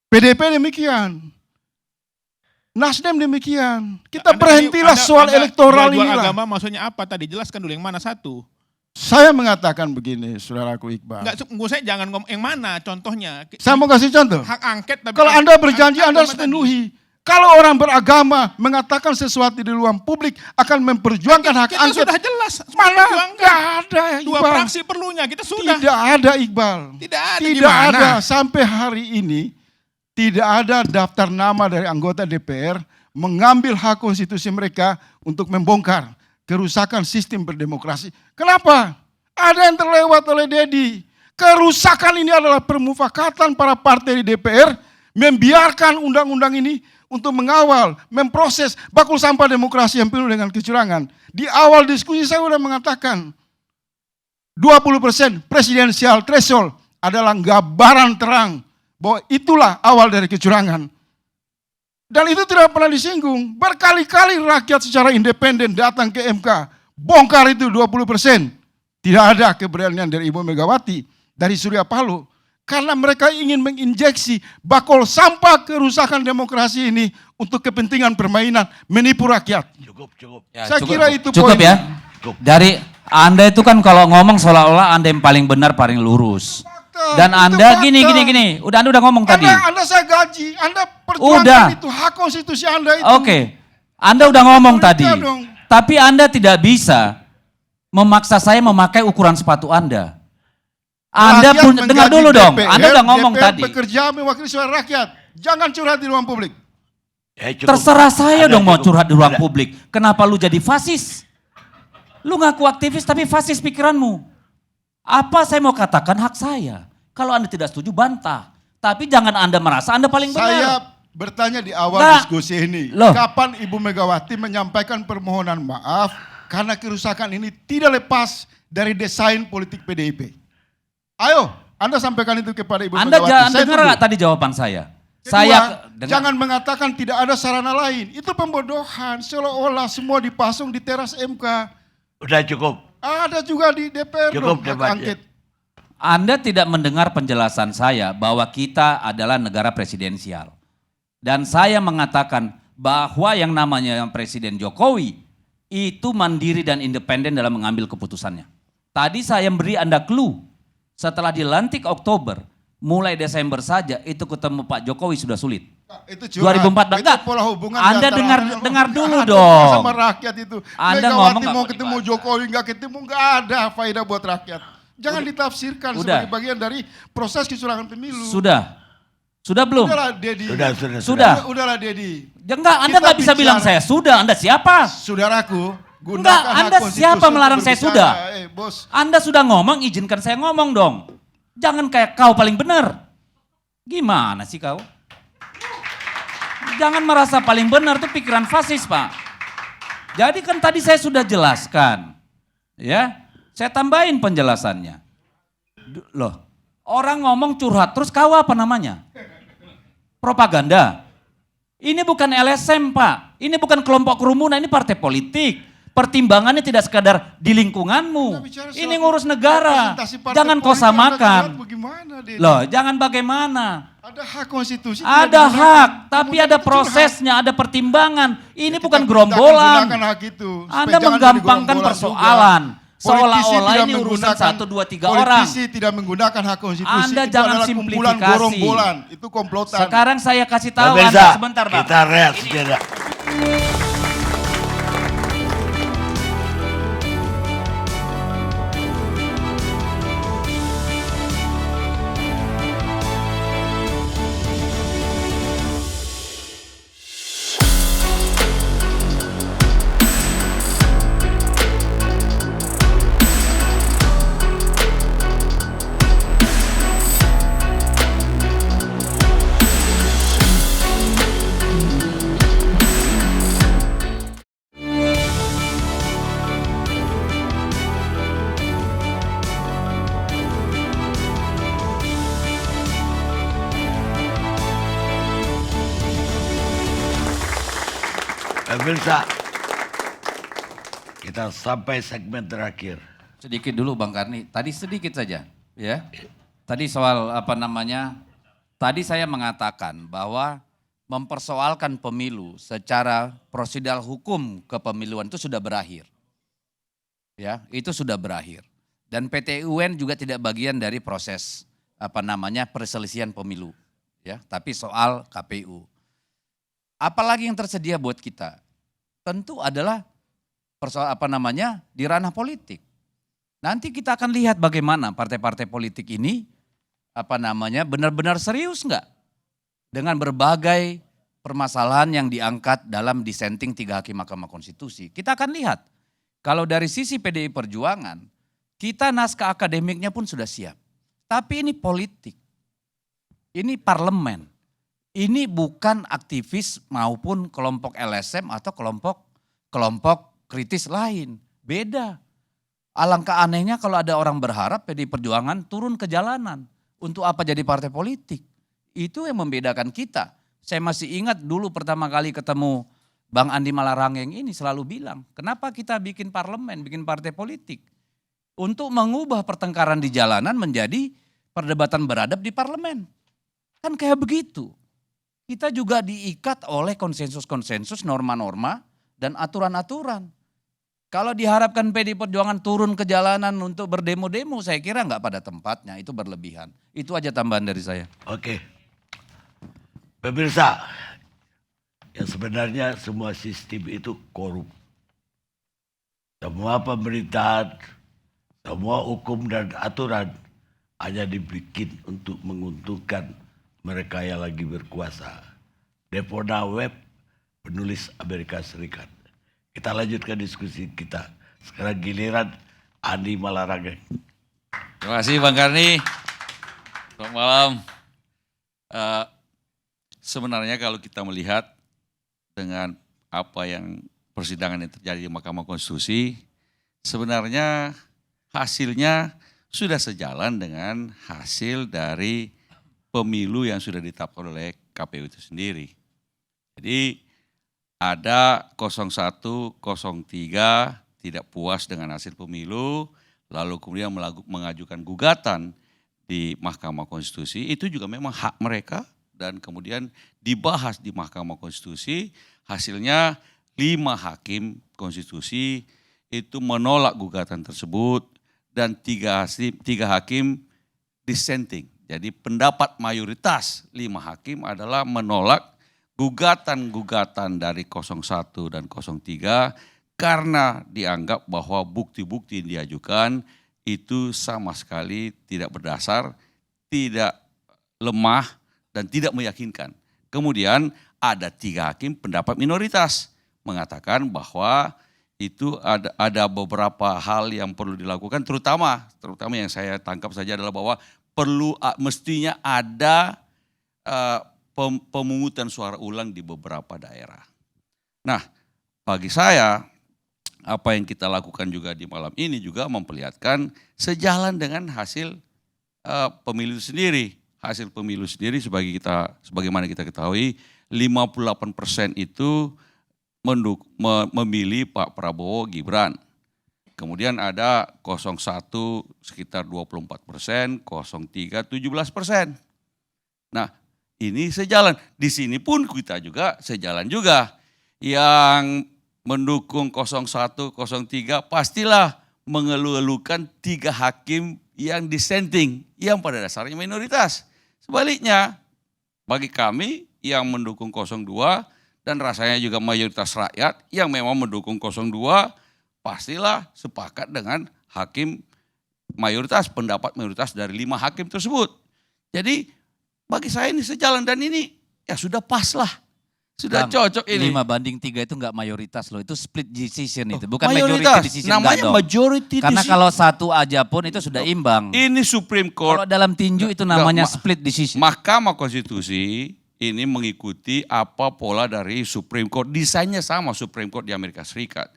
PDP demikian. Nasdem demikian. Kita berhentilah soal elektoral ini. Agama maksudnya apa tadi? Jelaskan dulu yang mana satu. Saya mengatakan begini, saudaraku Iqbal. Enggak, saya jangan ngomong yang mana contohnya. Saya mau kasih contoh. Hak angket. Tapi kalau Anda berjanji Anda harus penuhi. Kalau orang beragama mengatakan sesuatu di ruang publik akan memperjuangkan hak angket. Kita sudah jelas. Mana? Tidak ada Iqbal. Dua fraksi perlunya, kita sudah. Tidak ada Iqbal. Tidak ada. Sampai hari ini tidak ada daftar nama dari anggota DPR mengambil hak konstitusi mereka untuk membongkar kerusakan sistem berdemokrasi. Kenapa? Ada yang terlewat oleh Dedi. Kerusakan ini adalah permufakatan para partai di DPR membiarkan undang-undang ini untuk mengawal, memproses bakul sampah demokrasi yang penuh dengan kecurangan. Di awal diskusi saya sudah mengatakan 20% presidensial threshold adalah gambaran terang bahwa itulah awal dari kecurangan. Dan itu tidak pernah disinggung. Berkali-kali rakyat secara independen datang ke MK, bongkar itu 20%. Tidak ada keberanian dari Ibu Megawati, dari Surya Paloh. Karena mereka ingin menginjeksi bakul sampah kerusakan demokrasi ini untuk kepentingan permainan, menipu rakyat. Cukup. Ya, Saya kira itu cukup poinnya. ya. Dari Anda itu kan kalau ngomong seolah-olah Anda yang paling benar, paling lurus. Dan Anda gini. Anda udah ngomong tadi. Anda saya gaji, Anda perjuangkan itu hak konstitusi Anda itu. Oke. Anda udah ngomong tadi. Dong. Tapi Anda tidak bisa memaksa saya memakai ukuran sepatu Anda. Anda pun dengar dulu dong. Anda udah ngomong DPR tadi. bekerja mewakili suara rakyat. Jangan curhat di ruang publik. Terserah saya dong mau curhat di ruang publik. Kenapa lu jadi fasis? Lu ngaku aktivis tapi fasis pikiranmu. Apa saya mau katakan hak saya. Kalau Anda tidak setuju bantah. Tapi jangan Anda merasa Anda paling benar. Saya bertanya di awal diskusi ini. Loh. Kapan Ibu Megawati menyampaikan permohonan maaf karena kerusakan ini tidak lepas dari desain politik PDIP. Ayo, Anda sampaikan itu kepada Ibu Anda Megawati. jangan dengar nggak tadi jawaban saya? Kedua, jangan mengatakan tidak ada sarana lain. Itu pembodohan. Seolah-olah semua dipasung di teras MK. Udah cukup. Ada juga di DPR Cukup hak debat, angket. Anda tidak mendengar penjelasan saya bahwa kita adalah negara presidensial. Dan saya mengatakan bahwa yang namanya Presiden Jokowi itu mandiri dan independen dalam mengambil keputusannya. Tadi saya beri Anda clue. Setelah dilantik Oktober, mulai Desember saja itu ketemu Pak Jokowi sudah sulit. Itu curhat. 2014 enggak. Pola hubungan Anda dengar dulu dong. Sama rakyat itu. Anda Megawati ngomong mau ketemu Jokowi nggak ketemu nggak ada faedah buat rakyat. Jangan ditafsirkan sebagai bagian dari proses kecurangan pemilu. Sudah belum? Udahlah Dedi. Sudah. Udahlah Dedi. Enggak, Anda nggak bisa bilang saya sudah. Anda siapa? Saudaraku, enggak, Anda siapa melarang saya sudah? Bos. Anda sudah ngomong, izinkan saya ngomong dong. Jangan kayak kau paling benar. Gimana sih kau? Jangan merasa paling benar, itu pikiran fasis, Pak. Jadi kan tadi saya sudah jelaskan. Ya, saya tambahin penjelasannya. Loh, orang ngomong curhat, terus kau apa namanya? Propaganda. Ini bukan LSM, Pak. Ini bukan kelompok kerumunan, ini partai politik. Pertimbangannya tidak sekadar di lingkunganmu. Ini ngurus negara. Jangan kau samakan. Loh, jangan bagaimana. Ada hak konstitusi. Ada hak, tapi ada prosesnya, ada pertimbangan. Ini bukan gerombolan. Anda menggampangkan persoalan. Seolah-olah ini urusan 1, 2, 3 orang. Politisi tidak menggunakan hak konstitusi. Anda itu jangan adalah kumpulan simplifikasi. gerombolan. Itu komplotan. Sekarang saya kasih tahu Pemirsa, Anda sebentar, Bang. kita rehat sejenak. Pemirsa, kita sampai segmen terakhir. Sedikit dulu Bang Karni, tadi sedikit saja ya. Tadi soal tadi saya mengatakan bahwa mempersoalkan pemilu secara prosedural hukum kepemiluan itu sudah berakhir. Ya, itu sudah berakhir. Dan PT UN juga tidak bagian dari proses perselisihan pemilu, ya, tapi soal KPU. Apalagi yang tersedia buat kita? Tentu adalah di ranah politik. Nanti kita akan lihat bagaimana partai-partai politik ini benar-benar serius enggak dengan berbagai permasalahan yang diangkat dalam dissenting 3 hakim Mahkamah Konstitusi. Kita akan lihat kalau dari sisi PDI Perjuangan, kita naskah akademiknya pun sudah siap. Tapi ini politik, ini parlemen, ini bukan aktivis maupun kelompok LSM atau kelompok kritis lain, beda. Alangkah anehnya kalau ada orang berharap PDI Perjuangan turun ke jalanan. Untuk apa jadi partai politik? Itu yang membedakan kita. Saya masih ingat dulu pertama kali ketemu Bang Andi Malarangeng ini selalu bilang, kenapa kita bikin parlemen, bikin partai politik? Untuk mengubah pertengkaran di jalanan menjadi perdebatan beradab di parlemen. Kan kayak begitu. Kita juga diikat oleh konsensus-konsensus, norma-norma, dan aturan-aturan. Kalau diharapkan PDI Perjuangan turun ke jalanan untuk berdemo-demo, saya kira nggak pada tempatnya, itu berlebihan. Itu aja tambahan dari saya. Oke. Pemirsa, yang sebenarnya semua sistem itu korup. Semua pemerintahan, semua hukum dan aturan hanya dibikin untuk menguntungkan mereka yang lagi berkuasa. Depona Webb, penulis Amerika Serikat. Kita lanjutkan diskusi kita. Sekarang giliran Andi Malarangeng. Terima kasih Bang Karni. Selamat malam. Sebenarnya kalau kita melihat dengan apa yang persidangan yang terjadi di Mahkamah Konstitusi, sebenarnya hasilnya sudah sejalan dengan hasil dari pemilu yang sudah ditetapkan oleh KPU itu sendiri. Jadi ada 01, 03 tidak puas dengan hasil pemilu, lalu kemudian mengajukan gugatan di Mahkamah Konstitusi, itu juga memang hak mereka dan kemudian dibahas di Mahkamah Konstitusi, hasilnya 5 hakim konstitusi itu menolak gugatan tersebut dan 3 hakim dissenting. Jadi pendapat mayoritas 5 hakim adalah menolak gugatan-gugatan dari 01 dan 03 karena dianggap bahwa bukti-bukti yang diajukan itu sama sekali tidak berdasar, tidak lemah dan tidak meyakinkan. Kemudian ada 3 hakim pendapat minoritas mengatakan bahwa itu ada beberapa hal yang perlu dilakukan, terutama yang saya tangkap saja adalah bahwa mestinya ada pemungutan suara ulang di beberapa daerah. Nah, bagi saya apa yang kita lakukan juga di malam ini juga memperlihatkan sejalan dengan hasil pemilu sendiri. Hasil pemilu sendiri sebagaimana kita ketahui 58% itu memilih Pak Prabowo Gibran. Kemudian ada 01 sekitar 24%, 03 17%. Nah, ini sejalan. Di sini pun kita juga sejalan juga. Yang mendukung 01, 03 pastilah mengeluh-elukan 3 hakim yang dissenting, yang pada dasarnya minoritas. Sebaliknya, bagi kami yang mendukung 02 dan rasanya juga mayoritas rakyat yang memang mendukung 02, pastilah sepakat dengan hakim mayoritas, pendapat mayoritas dari 5 hakim tersebut. Jadi bagi saya ini sejalan dan ini ya sudah pas lah. Sudah Bang, cocok ini. 5-3 itu enggak mayoritas loh, itu split decision itu. Bukan mayoritas. Majority decision. Namanya majority decision. Karena kalau satu aja pun itu sudah imbang. Ini Supreme Court. Kalau dalam tinju itu namanya split decision. Mahkamah Konstitusi ini mengikuti apa pola dari Supreme Court. Desainnya sama Supreme Court di Amerika Serikat.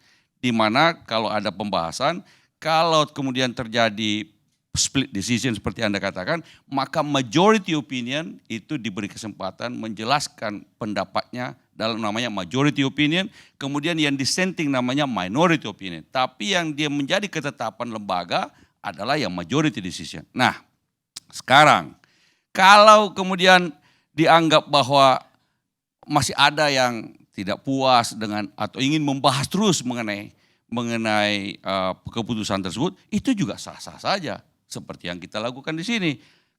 Di mana kalau ada pembahasan, kalau kemudian terjadi split decision seperti Anda katakan, maka majority opinion itu diberi kesempatan menjelaskan pendapatnya dalam namanya majority opinion, kemudian yang dissenting namanya minority opinion. Tapi yang dia menjadi ketetapan lembaga adalah yang majority decision. Nah, sekarang kalau kemudian dianggap bahwa masih ada yang tidak puas dengan atau ingin membahas terus mengenai keputusan tersebut, itu juga sah-sah saja seperti yang kita lakukan di sini.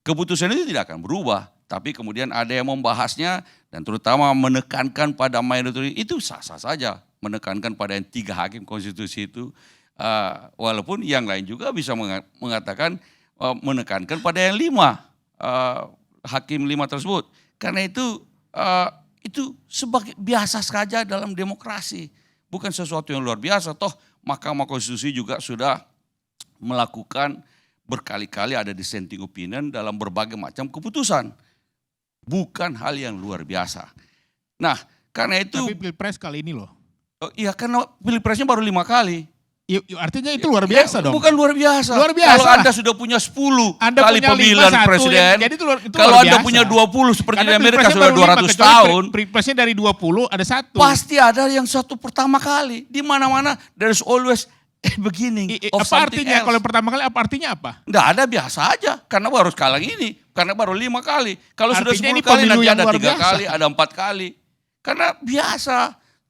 Keputusan itu tidak akan berubah, tapi kemudian ada yang membahasnya dan terutama menekankan pada minority, itu sah-sah saja. Menekankan pada yang 3 hakim konstitusi itu, walaupun yang lain juga bisa mengatakan menekankan pada yang 5 hakim 5 tersebut. Karena itu sebagai biasa saja dalam demokrasi, bukan sesuatu yang luar biasa. Toh Mahkamah Konstitusi juga sudah melakukan berkali-kali ada dissenting opinion dalam berbagai macam keputusan. Bukan hal yang luar biasa. Nah, karena itu... Tapi Pilpres kali ini loh. Iya, karena Pilpresnya baru 5 kali. Artinya itu luar biasa dong. Bukan luar biasa. Luar biasa. Kalau Anda sudah punya 10 Anda kali punya pemilihan 5, 1, presiden, jadi itu kalau luar Anda biasa. punya 20 seperti Karena di Amerika Pilpresnya sudah baru 200 5, tahun. Pilpresnya dari 20 ada 1. Pasti ada yang satu pertama kali. Di mana-mana there's always a beginning of Apa something artinya else. kalau pertama kali apa artinya apa? Nggak ada, biasa aja. Karena baru sekali ini. Karena baru 5 kali. Kalau sudah Artinya 10 ini kali pemilu nanti yang ada luar 3 biasa. kali, ada 4 kali. Karena biasa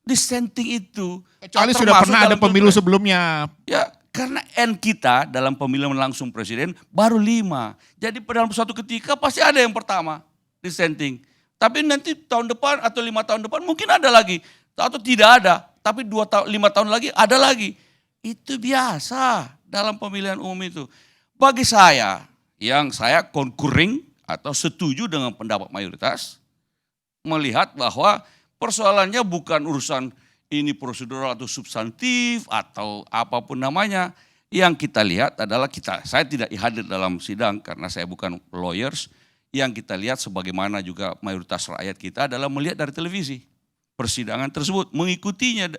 dissenting itu. Kecuali sudah termasuk pernah ada dalam pemilu Pilpres. sebelumnya. Ya, karena N kita dalam pemilihan langsung presiden baru 5. Jadi dalam suatu ketika pasti ada yang pertama dissenting. Tapi nanti tahun depan atau 5 tahun depan mungkin ada lagi. Atau tidak ada. Tapi 5 tahun lagi ada lagi. Itu biasa dalam pemilihan umum itu. Bagi saya, yang saya concurring atau setuju dengan pendapat mayoritas, melihat bahwa persoalannya bukan urusan ini prosedural atau substantif atau apapun namanya. Yang kita lihat adalah saya tidak hadir dalam sidang karena saya bukan lawyers. Yang kita lihat sebagaimana juga mayoritas rakyat kita adalah melihat dari televisi persidangan tersebut, mengikutinya.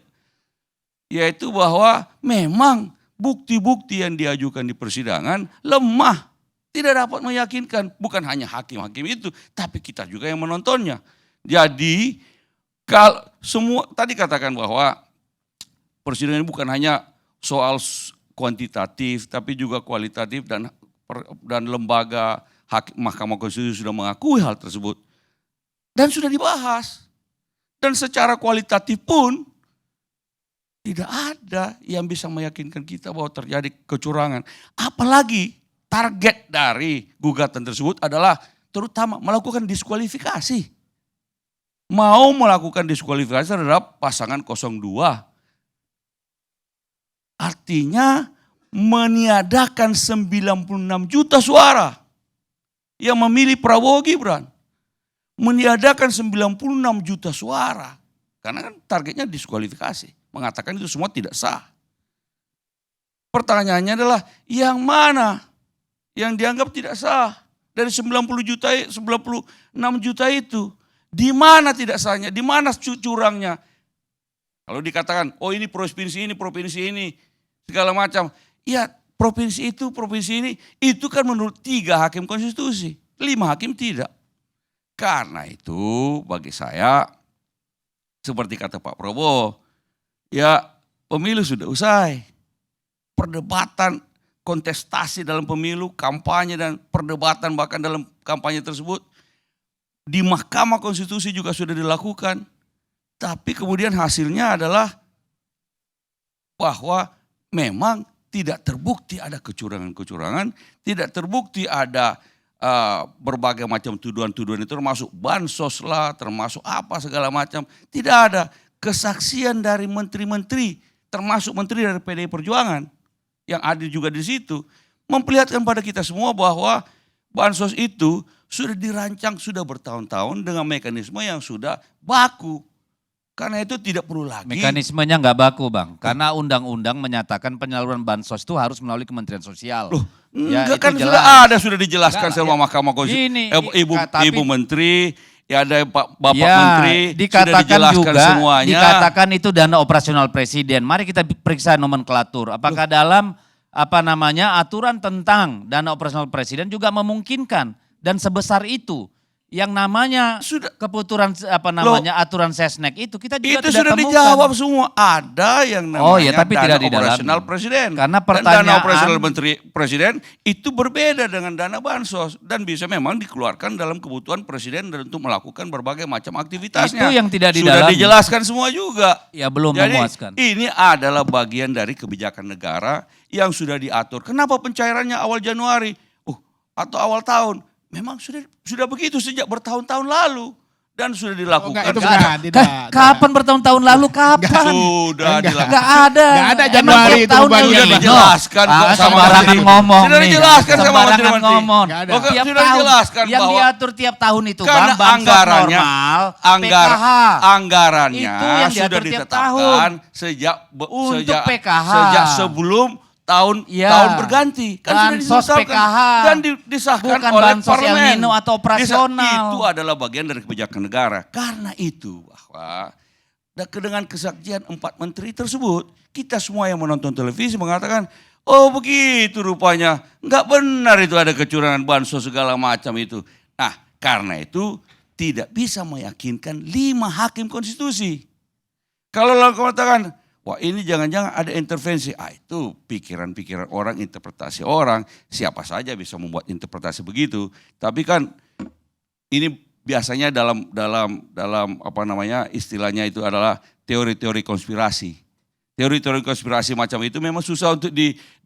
Yaitu bahwa memang bukti-bukti yang diajukan di persidangan lemah. Tidak dapat meyakinkan, bukan hanya hakim-hakim itu, tapi kita juga yang menontonnya. Jadi kalau semua tadi katakan bahwa persidangan ini bukan hanya soal kuantitatif, tapi juga kualitatif dan lembaga Mahkamah Konstitusi sudah mengakui hal tersebut dan sudah dibahas. Dan secara kualitatif pun tidak ada yang bisa meyakinkan kita bahwa terjadi kecurangan. Apalagi target dari gugatan tersebut adalah terutama melakukan diskualifikasi. Mau melakukan diskualifikasi terhadap pasangan 02. Artinya meniadakan 96 juta suara yang memilih Prabowo Gibran. Meniadakan 96 juta suara. Karena kan targetnya diskualifikasi. Mengatakan itu semua tidak sah. Pertanyaannya adalah yang mana yang dianggap tidak sah dari 96 juta itu? Di mana tidak sahnya? Di mana curangnya? Kalau dikatakan, oh ini provinsi ini, segala macam. Ya provinsi ini, itu kan menurut 3 hakim konstitusi. 5 hakim tidak. Karena itu bagi saya, seperti kata Pak Prabowo, ya pemilu sudah usai. Perdebatan, kontestasi dalam pemilu, kampanye dan perdebatan bahkan dalam kampanye tersebut, di Mahkamah Konstitusi juga sudah dilakukan. Tapi kemudian hasilnya adalah bahwa memang tidak terbukti ada kecurangan-kecurangan, tidak terbukti ada berbagai macam tuduhan-tuduhan itu termasuk bansos lah, termasuk apa segala macam. Tidak ada kesaksian dari menteri-menteri, termasuk menteri dari PDI Perjuangan yang hadir juga di situ, memperlihatkan pada kita semua bahwa bansos itu sudah dirancang sudah bertahun-tahun dengan mekanisme yang sudah baku. Karena itu tidak perlu lagi. Mekanismenya nggak baku Bang, karena undang-undang menyatakan penyaluran bansos itu harus melalui Kementerian Sosial. Loh, ya, kan sudah dijelaskan sama Mahkamah Konstitusi. Ibu Menteri, ya ada Bapak Menteri, dikatakan sudah dijelaskan juga, semuanya. Dikatakan itu dana operasional presiden. Mari kita periksa nomenklatur. Apakah dalam aturan tentang dana operasional presiden juga memungkinkan dan sebesar itu. Yang namanya keputusan aturan Sesnek itu kita juga itu tidak sudah temukan. dijawab semua. Ada yang namanya tapi dana tidak di dalam. operasional presiden. Karena Dan pertanyaan dana operasional menteri presiden itu berbeda dengan dana bansos dan bisa memang dikeluarkan dalam kebutuhan presiden dan untuk melakukan berbagai macam aktivitasnya. Itu yang tidak di sudah dalam. dijelaskan semua juga. Ya belum Jadi, memuaskan. ini adalah bagian dari kebijakan negara yang sudah diatur. Kenapa pencairannya awal Januari? Atau awal tahun? Memang sudah begitu sejak bertahun-tahun lalu dan sudah dilakukan. Itu bukan, tidak. Kapan bertahun-tahun lalu? Kapan? Sudah dilakukan. Enggak ada. Nggak ada Emang Januari tiap itu tahun bebannya. Sudah dijelaskan kok sama sembarangan Menteri. ngomong Sudah nih. dijelaskan sama Menteri. Sembarangan ngomong. Nggak ada. Oke, Tiap sudah tahun dijelaskan yang bahwa diatur tiap tahun itu karena bansos anggarannya normal, anggarannya Itu yang sudah diatur tiap ditetapkan Untuk PKH. sejak sebelum tahun berganti kan Bansos sudah ditetapkan PKH. dan disahkan Bukan oleh bansos El parlemen. Nino atau operasional. Itu adalah bagian dari kebijakan negara. Karena itu bahwa dengan kesaksian 4 menteri tersebut, kita semua yang menonton televisi mengatakan, oh begitu rupanya, nggak benar itu ada kecurangan bansos segala macam itu. Nah karena itu tidak bisa meyakinkan 5 hakim konstitusi. Kalau lalu katakan, wah ini jangan-jangan ada intervensi. Itu pikiran-pikiran orang, interpretasi orang. Siapa saja bisa membuat interpretasi begitu. Tapi kan ini biasanya dalam istilahnya itu adalah teori-teori konspirasi. Teori-teori konspirasi macam itu memang susah untuk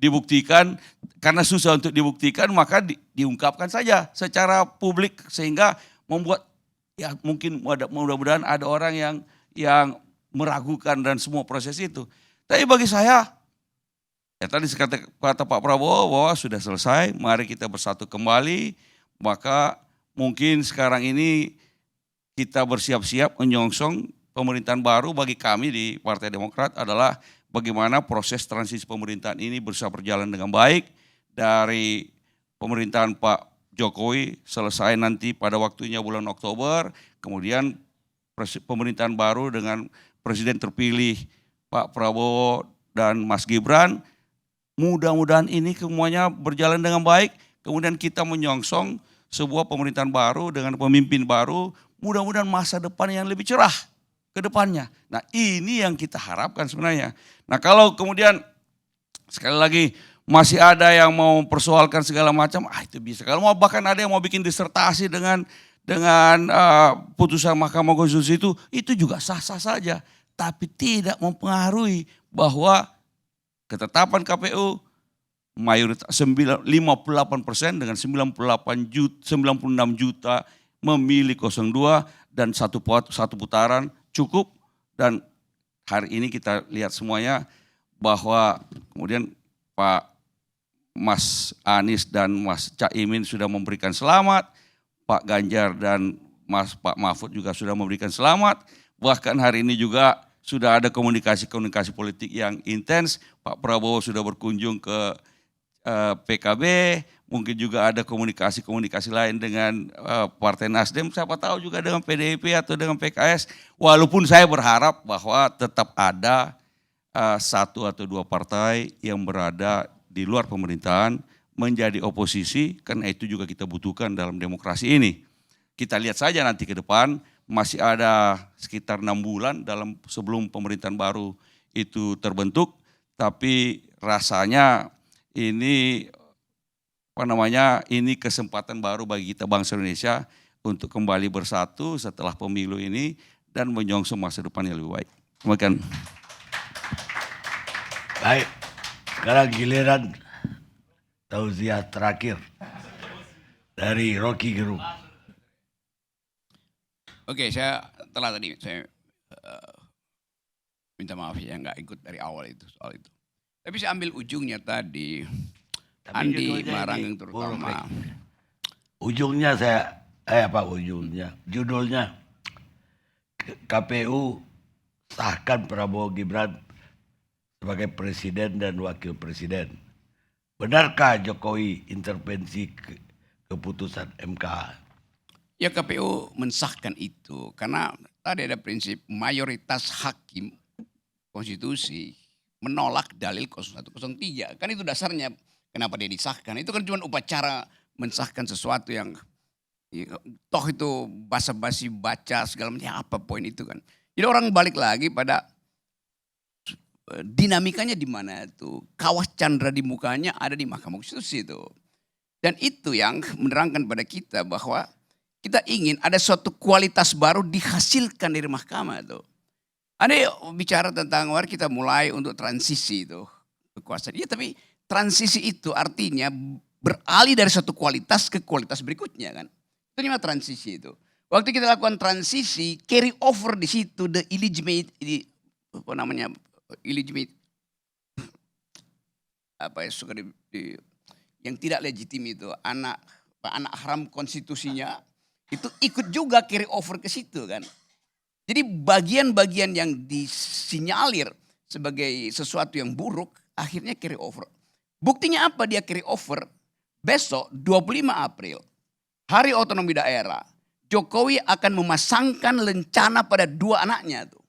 dibuktikan. Karena susah untuk dibuktikan maka diungkapkan saja secara publik sehingga membuat ya mungkin mudah-mudahan ada orang yang meragukan dan semua proses itu. Tapi bagi saya, ya tadi kata Pak Prabowo bahwa sudah selesai, mari kita bersatu kembali, maka mungkin sekarang ini kita bersiap-siap menyongsong pemerintahan baru. Bagi kami di Partai Demokrat adalah bagaimana proses transisi pemerintahan ini bisa berjalan dengan baik dari pemerintahan Pak Jokowi selesai nanti pada waktunya bulan Oktober, kemudian pemerintahan baru dengan Presiden terpilih Pak Prabowo dan Mas Gibran, mudah-mudahan ini semuanya berjalan dengan baik. Kemudian kita menyongsong sebuah pemerintahan baru dengan pemimpin baru, mudah-mudahan masa depan yang lebih cerah ke depannya. Nah ini yang kita harapkan sebenarnya. Nah kalau kemudian sekali lagi masih ada yang mau mempersoalkan segala macam, itu bisa. Kalau mau bahkan ada yang mau bikin disertasi dengan putusan Mahkamah Konstitusi itu juga sah-sah saja. Tapi tidak mempengaruhi bahwa ketetapan KPU mayoritas 58% dengan 96 juta memilih 02 dan satu putaran cukup. Dan hari ini kita lihat semuanya bahwa kemudian Mas Anies dan Mas Caimin sudah memberikan selamat. Pak Ganjar dan Pak Mahfud juga sudah memberikan selamat. Bahkan hari ini juga sudah ada komunikasi politik yang intens. Pak Prabowo sudah berkunjung ke PKB. Mungkin juga ada komunikasi lain dengan Partai Nasdem. Siapa tahu juga dengan PDIP atau dengan PKS. Walaupun saya berharap bahwa tetap ada 1 atau 2 partai yang berada di luar pemerintahan menjadi oposisi, karena itu juga kita butuhkan dalam demokrasi ini. Kita lihat saja nanti ke depan, masih ada sekitar 6 bulan sebelum pemerintahan baru itu terbentuk, tapi rasanya ini ini kesempatan baru bagi kita bangsa Indonesia untuk kembali bersatu setelah pemilu ini dan menyongsong masa depan yang lebih baik. Demikian. Baik, sekarang giliran tausiah terakhir dari Rocky Gerung. Oke, saya minta maaf ya nggak ikut dari awal itu soal itu. Tapi saya ambil ujungnya tadi. Andi Marangeng terutama. Ujungnya judulnya KPU sahkan Prabowo Gibran sebagai presiden dan wakil presiden. Benarkah Jokowi intervensi keputusan MK? Ya KPU mensahkan itu karena tadi ada prinsip mayoritas hakim konstitusi menolak dalil 0103. Kan itu dasarnya kenapa dia disahkan. Itu kan cuma upacara mensahkan sesuatu yang toh itu basa-basi baca segala macam apa poin itu kan. Jadi orang balik lagi pada dinamikanya di mana itu. Kawas candra di mukanya ada di Mahkamah Konstitusi itu. Dan itu yang menerangkan pada kita bahwa kita ingin ada suatu kualitas baru dihasilkan dari mahkamah itu. Ada bicara tentang mari kita mulai untuk transisi itu kekuasaan. Iya, tapi transisi itu artinya beralih dari satu kualitas ke kualitas berikutnya kan. Itu namanya transisi itu. Waktu kita lakukan transisi, carry over di situ the illegitimate, illegitimate apa ya suka yang tidak legitim itu anak haram konstitusinya itu ikut juga carry over ke situ kan. Jadi bagian-bagian yang disinyalir sebagai sesuatu yang buruk akhirnya carry over. Buktinya apa dia carry over? Besok 25 April, Hari Otonomi Daerah, Jokowi akan memasangkan lencana pada dua anaknya tuh.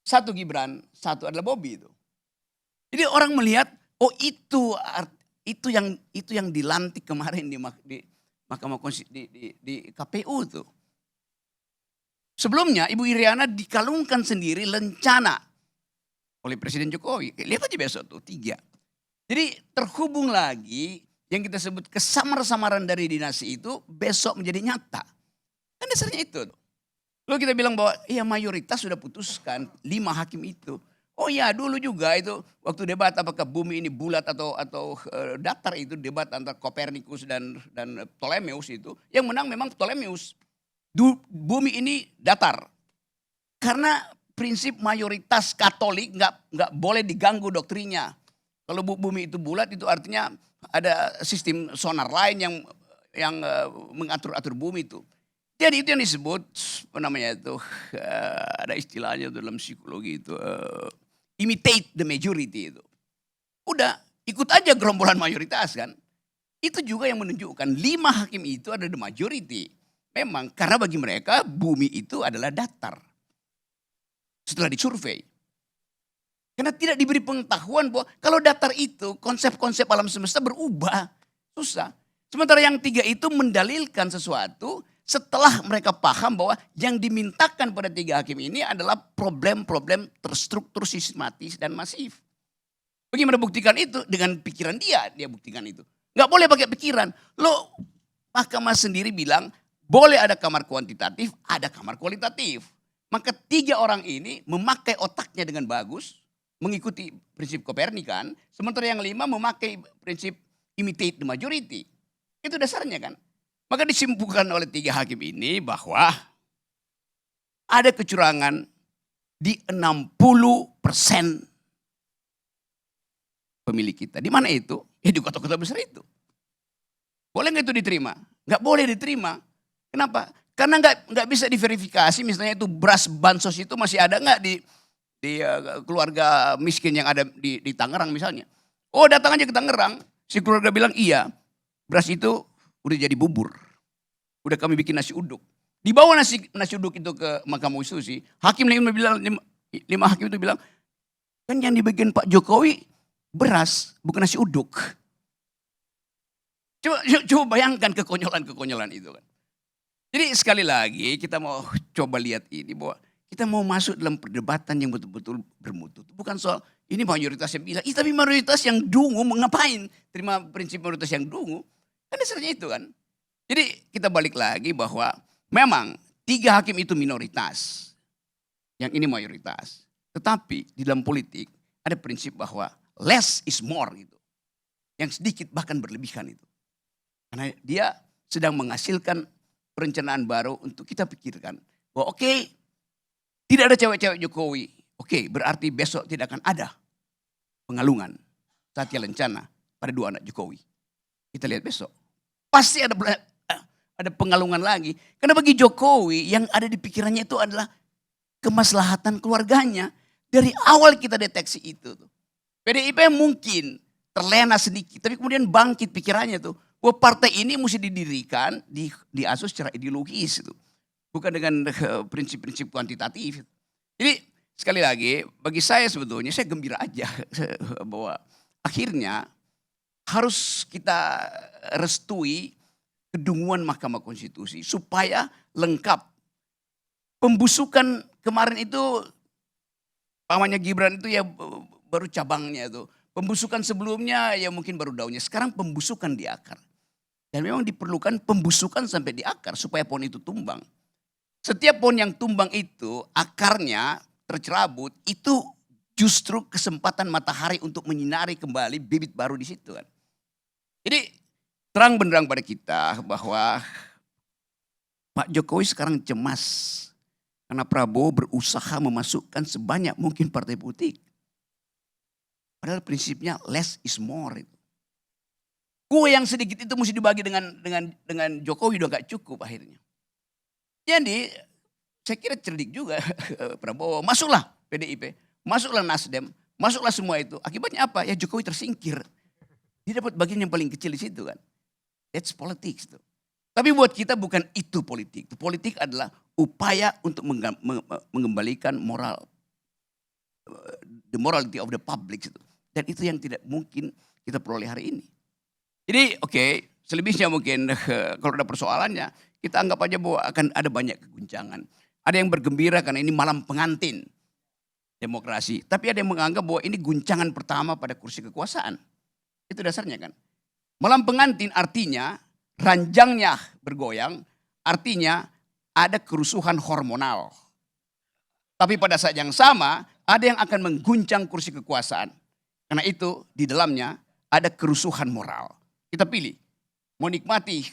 Satu Gibran, satu adalah Bobi itu. Jadi orang melihat, oh itu yang dilantik kemarin di Mahkamah Konstitusi di KPU tuh. Sebelumnya Ibu Iriana dikalungkan sendiri lencana oleh Presiden Jokowi. Lihat aja besok tuh 3. Jadi terhubung lagi yang kita sebut kesamar-samaran dari dinasti itu besok menjadi nyata. Kan dasarnya itu. Lalu kita bilang bahwa iya mayoritas sudah putuskan 5 hakim itu. Oh ya dulu juga itu waktu debat apakah bumi ini bulat atau datar itu debat antara Kopernikus dan Ptolemeus itu. Yang menang memang Ptolemeus. Bumi ini datar. Karena prinsip mayoritas Katolik nggak boleh diganggu doktrinnya. Kalau bumi itu bulat itu artinya ada sistem sonar lain yang mengatur-atur bumi itu. Jadi itu yang disebut apa namanya itu ada istilahnya dalam psikologi itu imitate the majority itu. Udah ikut aja gerombolan mayoritas kan. Itu juga yang menunjukkan 5 hakim itu ada the majority. Memang karena bagi mereka bumi itu adalah datar. Setelah disurvei. Karena tidak diberi pengetahuan bahwa kalau datar itu konsep-konsep alam semesta berubah. Susah. Sementara yang 3 itu mendalilkan sesuatu setelah mereka paham bahwa yang dimintakan pada 3 hakim ini adalah problem-problem terstruktur sistematis dan masif. Bagaimana buktikan itu? Dengan pikiran dia buktikan itu. Nggak boleh pakai pikiran. Lo mahkamah sendiri bilang boleh ada kamar kuantitatif, ada kamar kualitatif. Maka 3 orang ini memakai otaknya dengan bagus, mengikuti prinsip Kopernikan, sementara yang 5 memakai prinsip imitate the majority. Itu dasarnya kan. Maka disimpulkan oleh 3 hakim ini bahwa ada kecurangan di 60% pemilih kita. Di mana itu? Ya di kota-kota besar itu. Boleh nggak itu diterima? Nggak boleh diterima. Kenapa? Karena nggak bisa diverifikasi. Misalnya itu beras bansos itu masih ada nggak di keluarga miskin yang ada di Tangerang misalnya. Oh datang aja ke Tangerang. Si keluarga bilang iya. Beras itu udah jadi bubur. Udah kami bikin nasi uduk. Dibawa nasi uduk itu ke Mahkamah Konstitusi. Hakim 5 hakim itu bilang. Kan yang dibikin Pak Jokowi beras bukan nasi uduk. Coba bayangkan kekonyolan itu kan. Jadi sekali lagi kita mau coba lihat ini bahwa kita mau masuk dalam perdebatan yang betul-betul bermutu. Bukan soal ini mayoritas yang bilang, tapi mayoritas yang dungu mengapain terima prinsip mayoritas yang dungu. Kan dasarnya itu kan. Jadi kita balik lagi bahwa memang 3 hakim itu minoritas. Yang ini mayoritas. Tetapi di dalam politik ada prinsip bahwa less is more gitu. Yang sedikit bahkan berlebihan itu. Karena dia sedang menghasilkan perencanaan baru untuk kita pikirkan. Bahwa oke, tidak ada cewek-cewek Jokowi. Oke, berarti besok tidak akan ada pengalungan. Satya Lencana pada 2 anak Jokowi. Kita lihat besok. Pasti ada pengalungan lagi. Karena bagi Jokowi yang ada di pikirannya itu adalah kemaslahatan keluarganya. Dari awal kita deteksi itu. PDIP mungkin terlena sedikit. Tapi kemudian bangkit pikirannya tuh. Bahwa partai ini mesti didirikan, diasuh secara ideologis itu. Bukan dengan prinsip-prinsip kuantitatif. Jadi sekali lagi bagi saya sebetulnya saya gembira aja bahwa akhirnya harus kita restui kedunguan Mahkamah Konstitusi supaya lengkap. Pembusukan kemarin itu pamannya Gibran itu ya baru cabangnya itu. Pembusukan sebelumnya ya mungkin baru daunnya. Sekarang pembusukan di akar. Dan memang diperlukan pembusukan sampai di akar supaya pohon itu tumbang. Setiap pohon yang tumbang itu akarnya tercerabut, itu justru kesempatan matahari untuk menyinari kembali bibit baru di situ kan. Jadi terang benderang pada kita bahwa Pak Jokowi sekarang cemas karena Prabowo berusaha memasukkan sebanyak mungkin partai politik. Padahal prinsipnya less is more. Kue yang sedikit itu mesti dibagi dengan Jokowi udah gak cukup akhirnya. Jadi saya kira cerdik juga Prabowo. Masuklah PDIP, masuklah Nasdem, masuklah semua itu. Akibatnya apa? Ya Jokowi tersingkir. Dia dapat bagian yang paling kecil di situ kan. That's politics tuh. Tapi buat kita bukan itu politik. Politik adalah upaya untuk mengembalikan moral, the morality of the public. Dan itu yang tidak mungkin kita peroleh hari ini. Jadi oke, selebihnya mungkin kalau ada persoalannya, kita anggap aja bahwa akan ada banyak keguncangan. Ada yang bergembira karena ini malam pengantin demokrasi. Tapi ada yang menganggap bahwa ini guncangan pertama pada kursi kekuasaan. Itu dasarnya kan. Malam pengantin artinya ranjangnya bergoyang, artinya ada kerusuhan hormonal. Tapi pada saat yang sama ada yang akan mengguncang kursi kekuasaan. Karena itu di dalamnya ada kerusuhan moral. Kita pilih, mau nikmati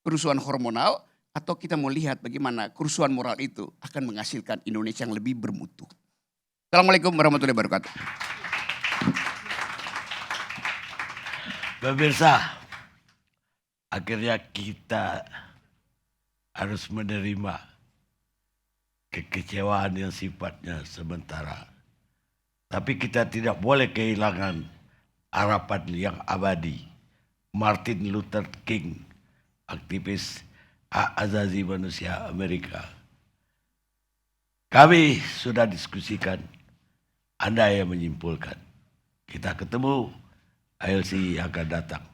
kerusuhan hormonal atau kita mau lihat bagaimana kerusuhan moral itu akan menghasilkan Indonesia yang lebih bermutu. Assalamualaikum warahmatullahi wabarakatuh. Pemirsa, akhirnya kita harus menerima kekecewaan yang sifatnya sementara. Tapi kita tidak boleh kehilangan harapan yang abadi. Martin Luther King, aktivis hak asasi manusia Amerika. Kami sudah diskusikan, Anda yang menyimpulkan. Kita ketemu ALC yang akan datang.